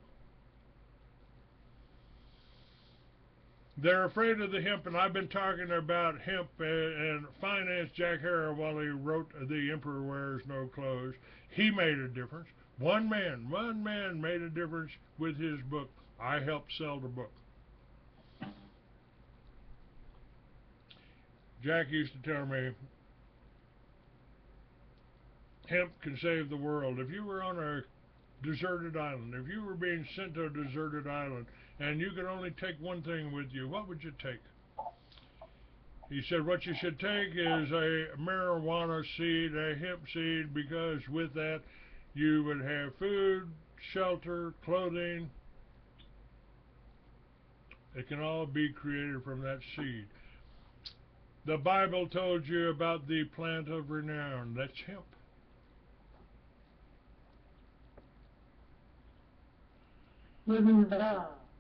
They're afraid of the hemp, and I've been talking about hemp and financed Jack Harrow while he wrote The Emperor Wears No Clothes. He made a difference. One man made a difference with his book. I helped sell the book. Jack used to tell me, hemp can save the world. If you were on a deserted island, if you were being sent to a deserted island, and you could only take one thing with you, what would you take? He said, what you should take is a marijuana seed, a hemp seed, because with that you would have food, shelter, clothing. It can all be created from that seed. The Bible told you about the plant of renown. That's hemp. There's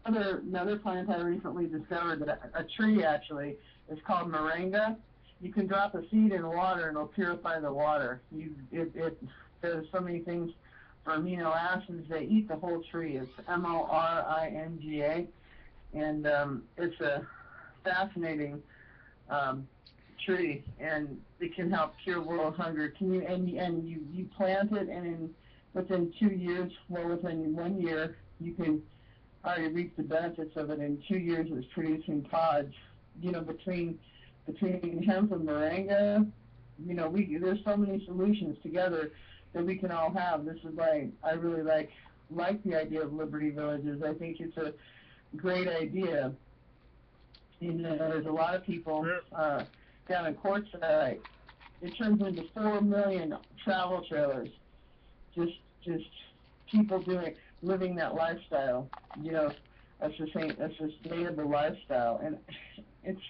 another plant I recently discovered, that a tree actually, is called moringa. You can drop a seed in water and it'll purify the water. It does so many things for amino acids. They eat the whole tree. It's moringa, and it's a fascinating tree, and it can help cure world hunger. You plant it, and within 2 years, within 1 year, you can already reap the benefits of it. In 2 years, it's producing pods. Between hemp and moringa, there's so many solutions together that we can all have. This is why I really like the idea of Liberty Villages. I think it's a great idea. There's a lot of people down in Quartzsite. It turns into 4 million travel trailers. Just people living that lifestyle. A sustainable lifestyle, and it's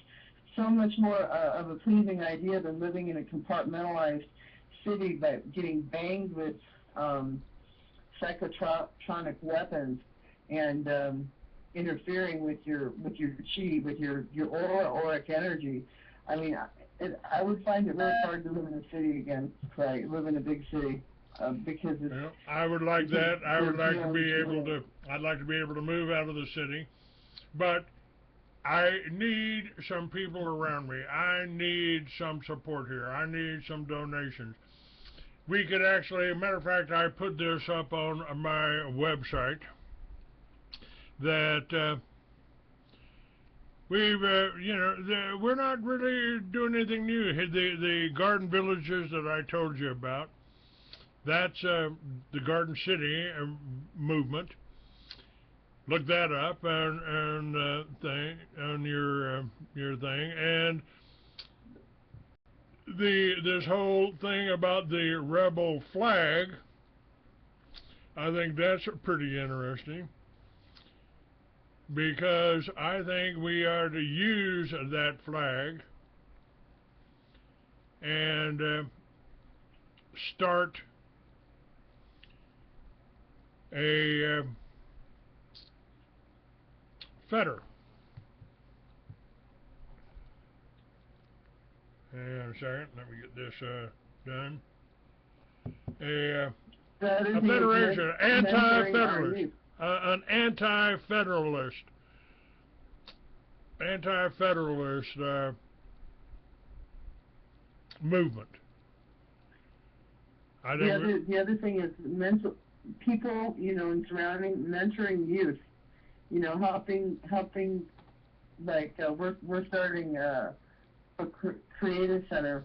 so much more of a pleasing idea than living in a compartmentalized city, but getting banged with psychotronic weapons and interfering with your chi, with your auric energy. I mean, I would find it really hard to live in a city again, live in a big city, because it's, well, I would like that. I'd like to be able to move out of the city, but I need some people around me. I need some support here. I need some donations. We could actually, matter of fact, I put this up on my website, that we're not really doing anything new. The garden villages that I told you about, that's the Garden City movement. Look that up on your thing, and this whole thing about the rebel flag, I think that's pretty interesting, because I think we are to use that flag and start a fetter. Hang on a second, let me get this done. A federation, anti-federalist, an anti-federalist movement. The other thing is people, and mentoring youth, helping, like, we're starting a creative center.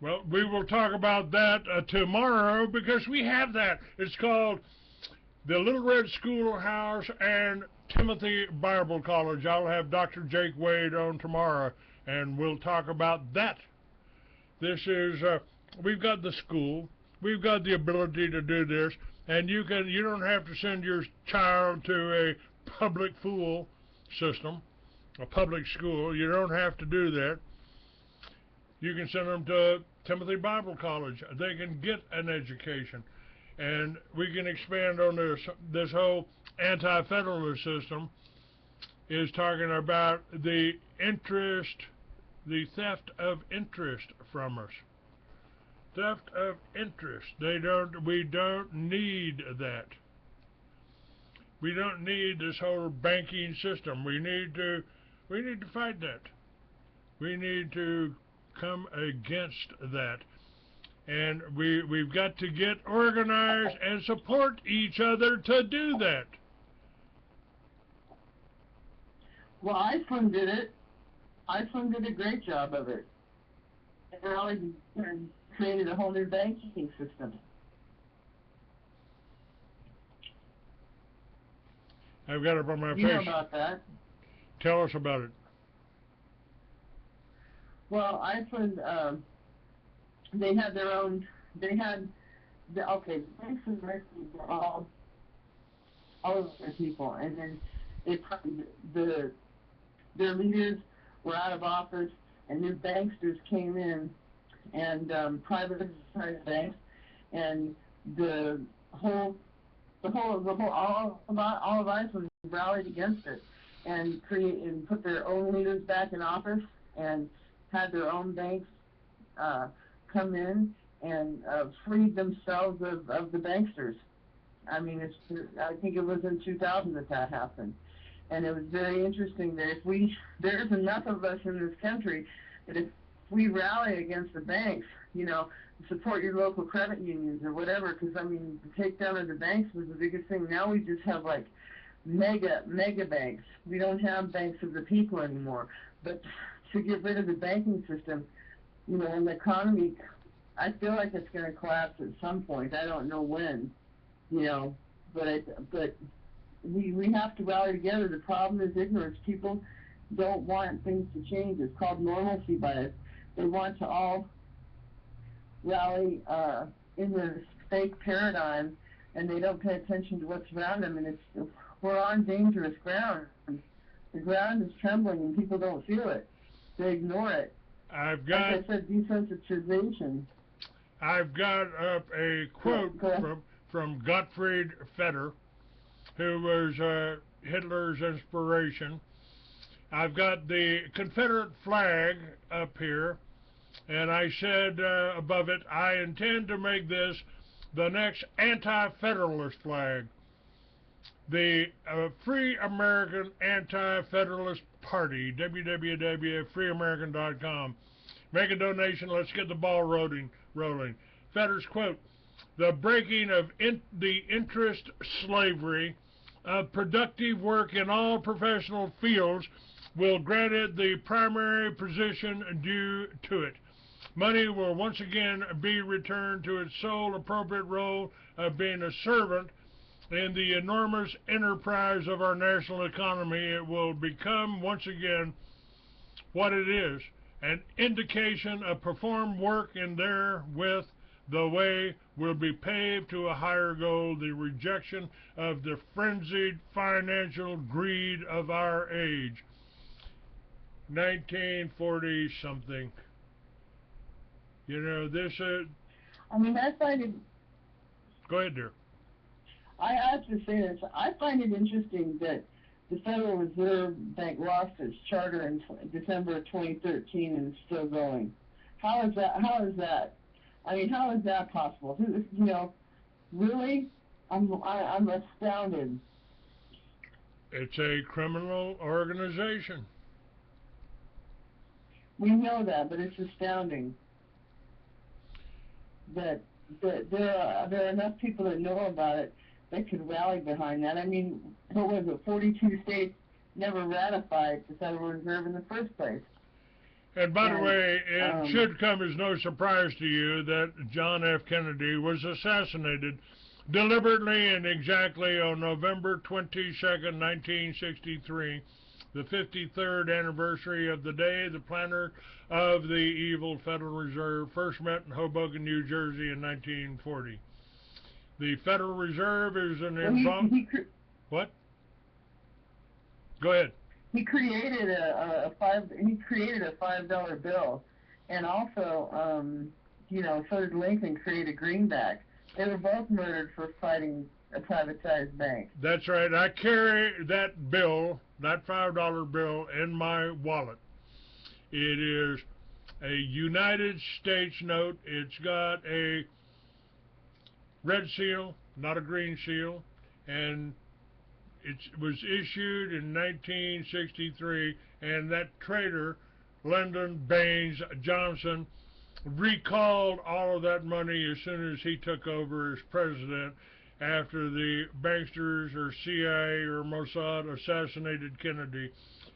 Well, we will talk about that tomorrow, because we have that. It's called the Little Red Schoolhouse and Timothy Bible College. I'll have Dr. Jake Wade on tomorrow, and we'll talk about that. This is, we've got the school, we've got the ability to do this, and you don't have to send your child to a public school system, a public school. You don't have to do that. You can send them to Timothy Bible College. They can get an education. And we can expand on this. This whole anti-federalist system is talking about the theft of interest from us. Theft of interest. We don't need that. We don't need this whole banking system. We need to fight that. We need to come against that. And we've got to get organized and support each other to do that. Well, Iceland did it. Iceland did a great job of it. And created a whole new banking system. I've got it on my You know face. about that. Tell us about it. Well, Iceland, they had their own, banks and merchants were all of their people, and then their leaders were out of office, and new banksters came in and privatized banks, and all of Iceland rallied against it and put their own leaders back in office and had their own banks come in and freed themselves of the banksters. I mean, I think it was in 2000 that happened. And it was very interesting that there's enough of us in this country that if we rally against the banks, support your local credit unions or whatever, because, I mean, the takedown of the banks was the biggest thing. Now we just have, like, mega banks. We don't have banks of the people anymore. But to get rid of the banking system, and the economy, I feel like it's going to collapse at some point. I don't know when, but we have to rally together. The problem is ignorance. People don't want things to change. It's called normalcy bias. They want to all rally in this fake paradigm, and they don't pay attention to what's around them. And we're on dangerous ground. The ground is trembling, and people don't feel it. They ignore it. I've got, like I said, desensitization. I've got up a quote from Gottfried Feder, who was Hitler's inspiration. I've got the Confederate flag up here, and I said above it, I intend to make this the next anti-federalist flag. The Free American Anti-Federalist Party, www.freeamerican.com. Make a donation, let's get the ball rolling. Feder's quote, the breaking of the interest slavery of productive work in all professional fields will grant it the primary position due to it. Money will once again be returned to its sole appropriate role of being a servant in the enormous enterprise of our national economy. It will become once again what it is, an indication of performed work, and therewith the way will be paved to a higher goal, the rejection of the frenzied financial greed of our age. 1940 something. This I mean, I find it... Go ahead, dear. I have to say this. I find it interesting that the Federal Reserve Bank lost its charter in December of 2013 and it's still going. How is that? I mean, how is that possible? Really? I'm astounded. It's a criminal organization. We know that, but it's astounding that there are enough people that know about it that could rally behind that. I mean, what was it? 42 states never ratified the Federal Reserve in the first place. And by the way, it should come as no surprise to you that John F. Kennedy was assassinated deliberately and exactly on November 22nd, 1963, the 53rd anniversary of the day the planner of the evil Federal Reserve first met in Hoboken, New Jersey in 1940. The Federal Reserve is an What? Go ahead. He created a $5 bill, and also, so did Lincoln create a greenback. They were both murdered for fighting a privatized bank. That's right. I carry that bill, that $5 bill, in my wallet. It is a United States note. It's got a red seal, not a green seal, and it was issued in 1963, and that traitor, Lyndon Baines Johnson, recalled all of that money as soon as he took over as president after the banksters or CIA or Mossad assassinated Kennedy.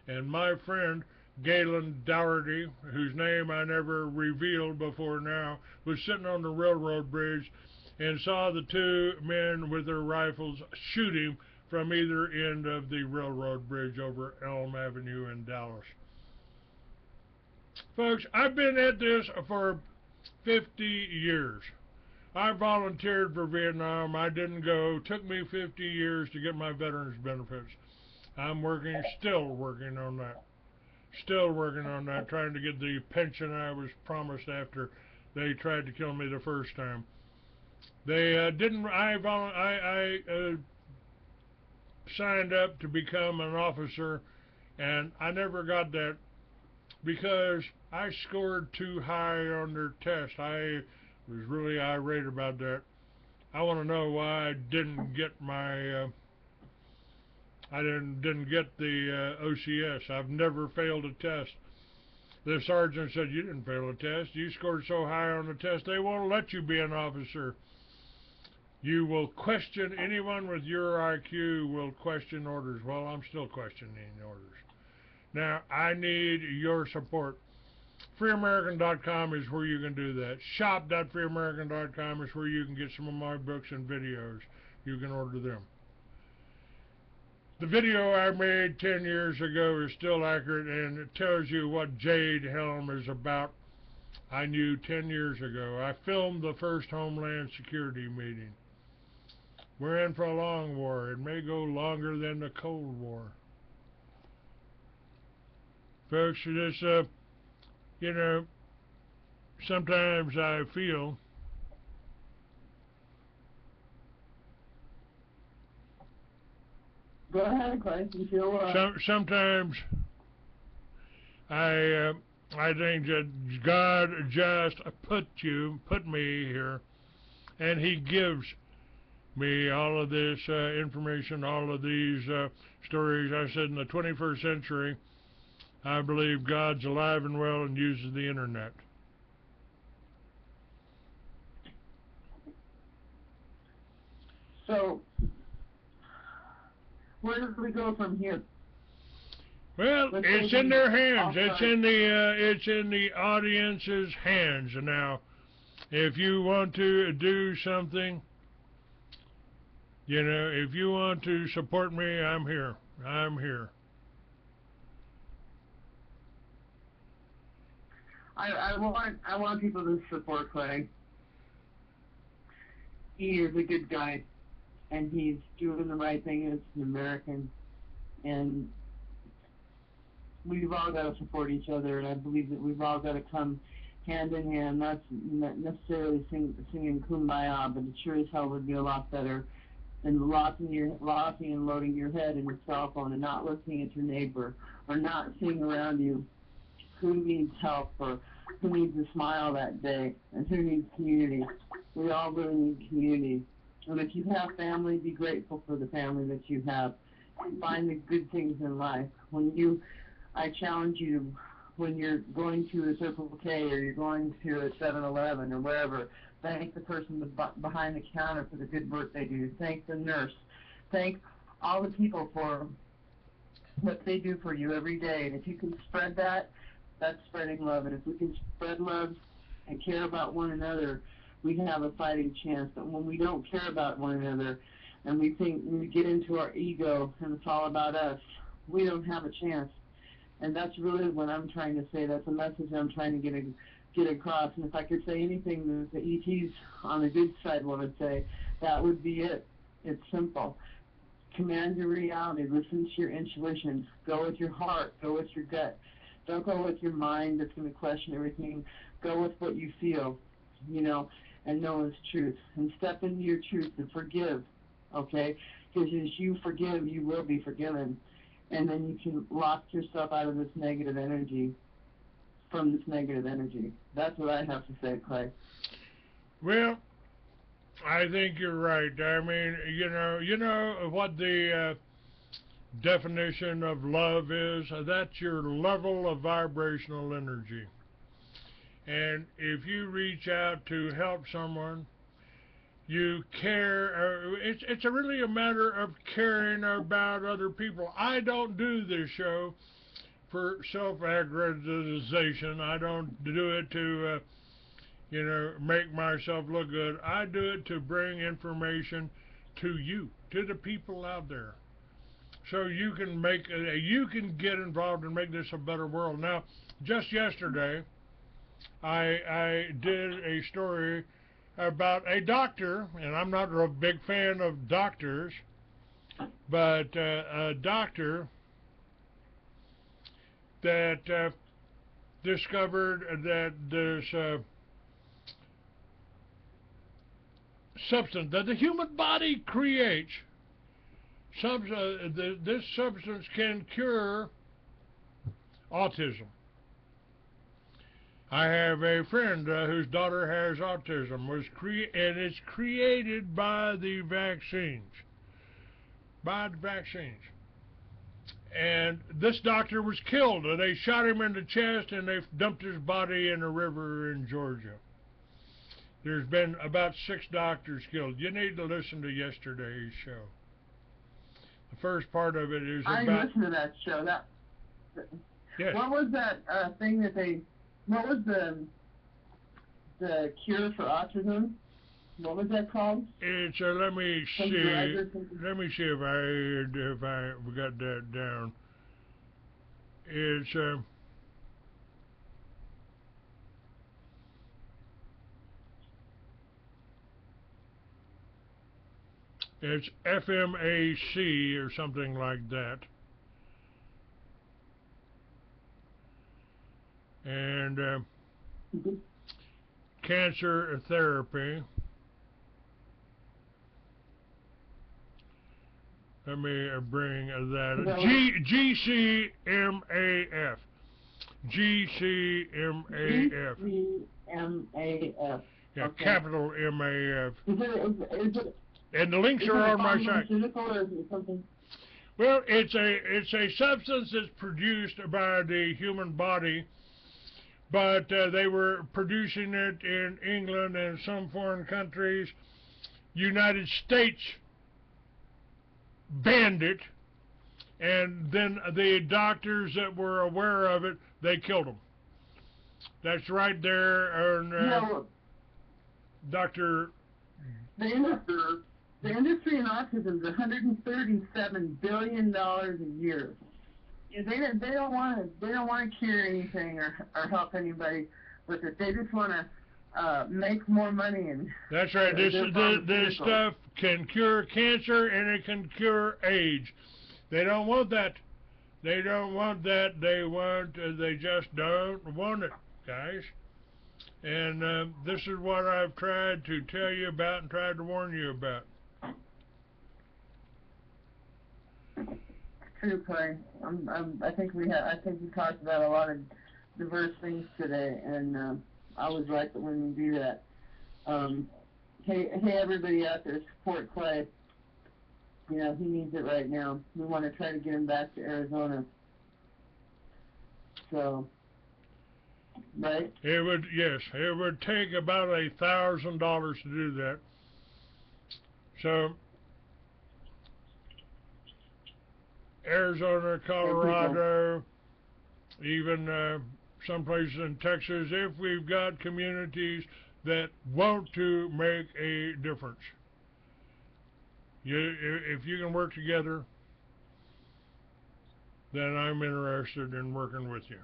And my friend Galen Dougherty, whose name I never revealed before now, was sitting on the railroad bridge and saw the two men with their rifles shoot him from either end of the railroad bridge over Elm Avenue in Dallas. Folks, I've been at this for 50 years. I volunteered for Vietnam. I didn't go. It took me 50 years to get my veterans benefits. I'm still working on that. Still working on that, trying to get the pension I was promised after they tried to kill me the first time. They didn't. I signed up to become an officer, and I never got that because I scored too high on their test. I was really irate about that. I want to know why I didn't get my. I didn't get the OCS. I've never failed a test. The sergeant said, "You didn't fail a test. You scored so high on the test, they won't let you be an officer. You will question anyone with your IQ will question orders." Well, I'm still questioning orders. Now, I need your support. FreeAmerican.com is where you can do that. Shop.freeamerican.com is where you can get some of my books and videos. You can order them. The video I made 10 years ago is still accurate, and it tells you what Jade Helm is about. I knew 10 years ago. I filmed the first Homeland Security meeting. We're in for a long war. It may go longer than the Cold War. Folks, this, you know, sometimes I feel Go ahead, Clay. You feel sometimes I think that God just put me here, and He gives me all of this information, all of these stories. I said in the 21st century, I believe God's alive and well and uses the internet. So, where do we go from here? Well, it's in their hands. It's in the audience's hands now. If you want to do something, you know, if you want to support me, I'm here. I'm here. I want people to support Clay. He is a good guy, and he's doing the right thing as an American, and we've all got to support each other, and I believe that we've all got to come hand in hand, not necessarily singing Kumbaya, but it sure as hell would be a lot better than locking and loading your head in your cell phone and not looking at your neighbor or not seeing around you who needs help or who needs a smile that day and who needs community. We all really need community. And if you have family, be grateful for the family that you have. Find the good things in life. I challenge you, when you're going to a Circle K or you're going to a 7-Eleven or wherever, thank the person behind the counter for the good work they do. Thank the nurse. Thank all the people for what they do for you every day. And if you can spread that, that's spreading love. And if we can spread love and care about one another, we have a fighting chance. But when we don't care about one another and we get into our ego and it's all about us, we don't have a chance. And that's really what I'm trying to say. That's a message I'm trying to get across. And if I could say anything that the ETs on the good side would say, that would be it. It's simple. Command your reality. Listen to your intuition. Go with your heart. Go with your gut. Don't go with your mind that's going to question everything. Go with what you feel, you know, and know it's truth. And step into your truth and forgive, okay? Because as you forgive, you will be forgiven. And then you can lock yourself out of this negative energy, from this negative energy. That's what I have to say, Clay. Well, I think you're right. I mean, you know what the definition of love is? That's your level of vibrational energy. And if you reach out to help someone, you care. It's really a matter of caring about other people. I don't do this show for self-aggrandization. I don't do it to, make myself look good. I do it to bring information to you, to the people out there, so you can get involved and make this a better world. Now, just yesterday, I did a story about a doctor, and I'm not a big fan of doctors, but a doctor that discovered that this substance that the human body creates, this substance can cure autism. I have a friend whose daughter has autism, and it's created by the vaccines. And this doctor was killed. They shot him in the chest and they dumped his body in a river in Georgia. There's been about 6 doctors killed. You need to listen to yesterday's show. The first part of it is I about... listened to that show. Yes. What was that thing that they... What was the cure for autism? What was that called? It's let me see if I got that down. It's FMAC or something like that. And cancer therapy. Let me bring that. GCMAF. GCMAF. GCMAF. Yeah, Okay. capital MAF. Is it And the links are on my site. Or is it something? Well, it's a substance that's produced by the human body, but they were producing it in England and some foreign countries. United States banned it, and then the doctors that were aware of it, they killed them. That's right there on Dr. The industry in autism is $137 billion a year. They don't want to cure anything or help anybody with it. They just want to make more money. And that's right. This stuff can cure cancer and it can cure AIDS. They don't want that. They don't want that. They just don't want it, guys. And this is what I've tried to tell you about and tried to warn you about. True, Clay. I think we talked about a lot of diverse things today, and I always like it when we do that. Hey, everybody out there, support Clay. You know, he needs it right now. We want to try to get him back to Arizona. So, right? It would take about $1,000 to do that. So, Arizona, Colorado, even some places in Texas, if we've got communities that want to make a difference. If you can work together, then I'm interested in working with you.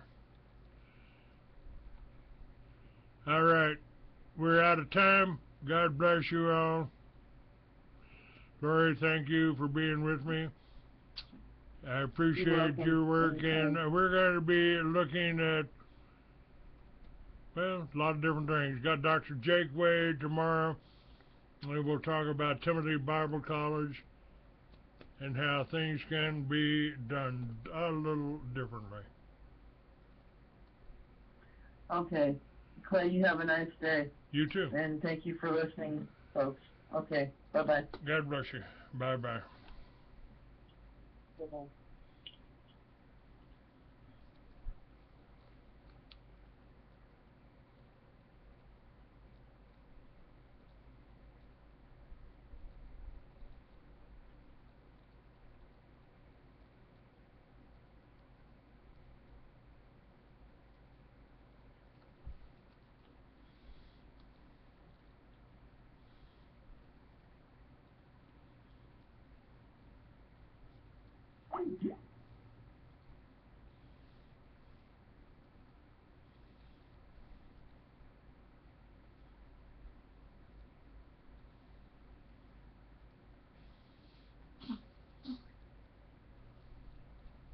All right, we're out of time. God bless you all. Lori, thank you for being with me. I appreciate your work, and we're going to be looking at, well, a lot of different things. Got Dr. Jake Wade tomorrow. We will talk about Timothy Bible College and how things can be done a little differently. Okay. Clay, you have a nice day. You too. And thank you for listening, folks. Okay. Bye-bye. God bless you. Bye-bye. Bye-bye. Thank you.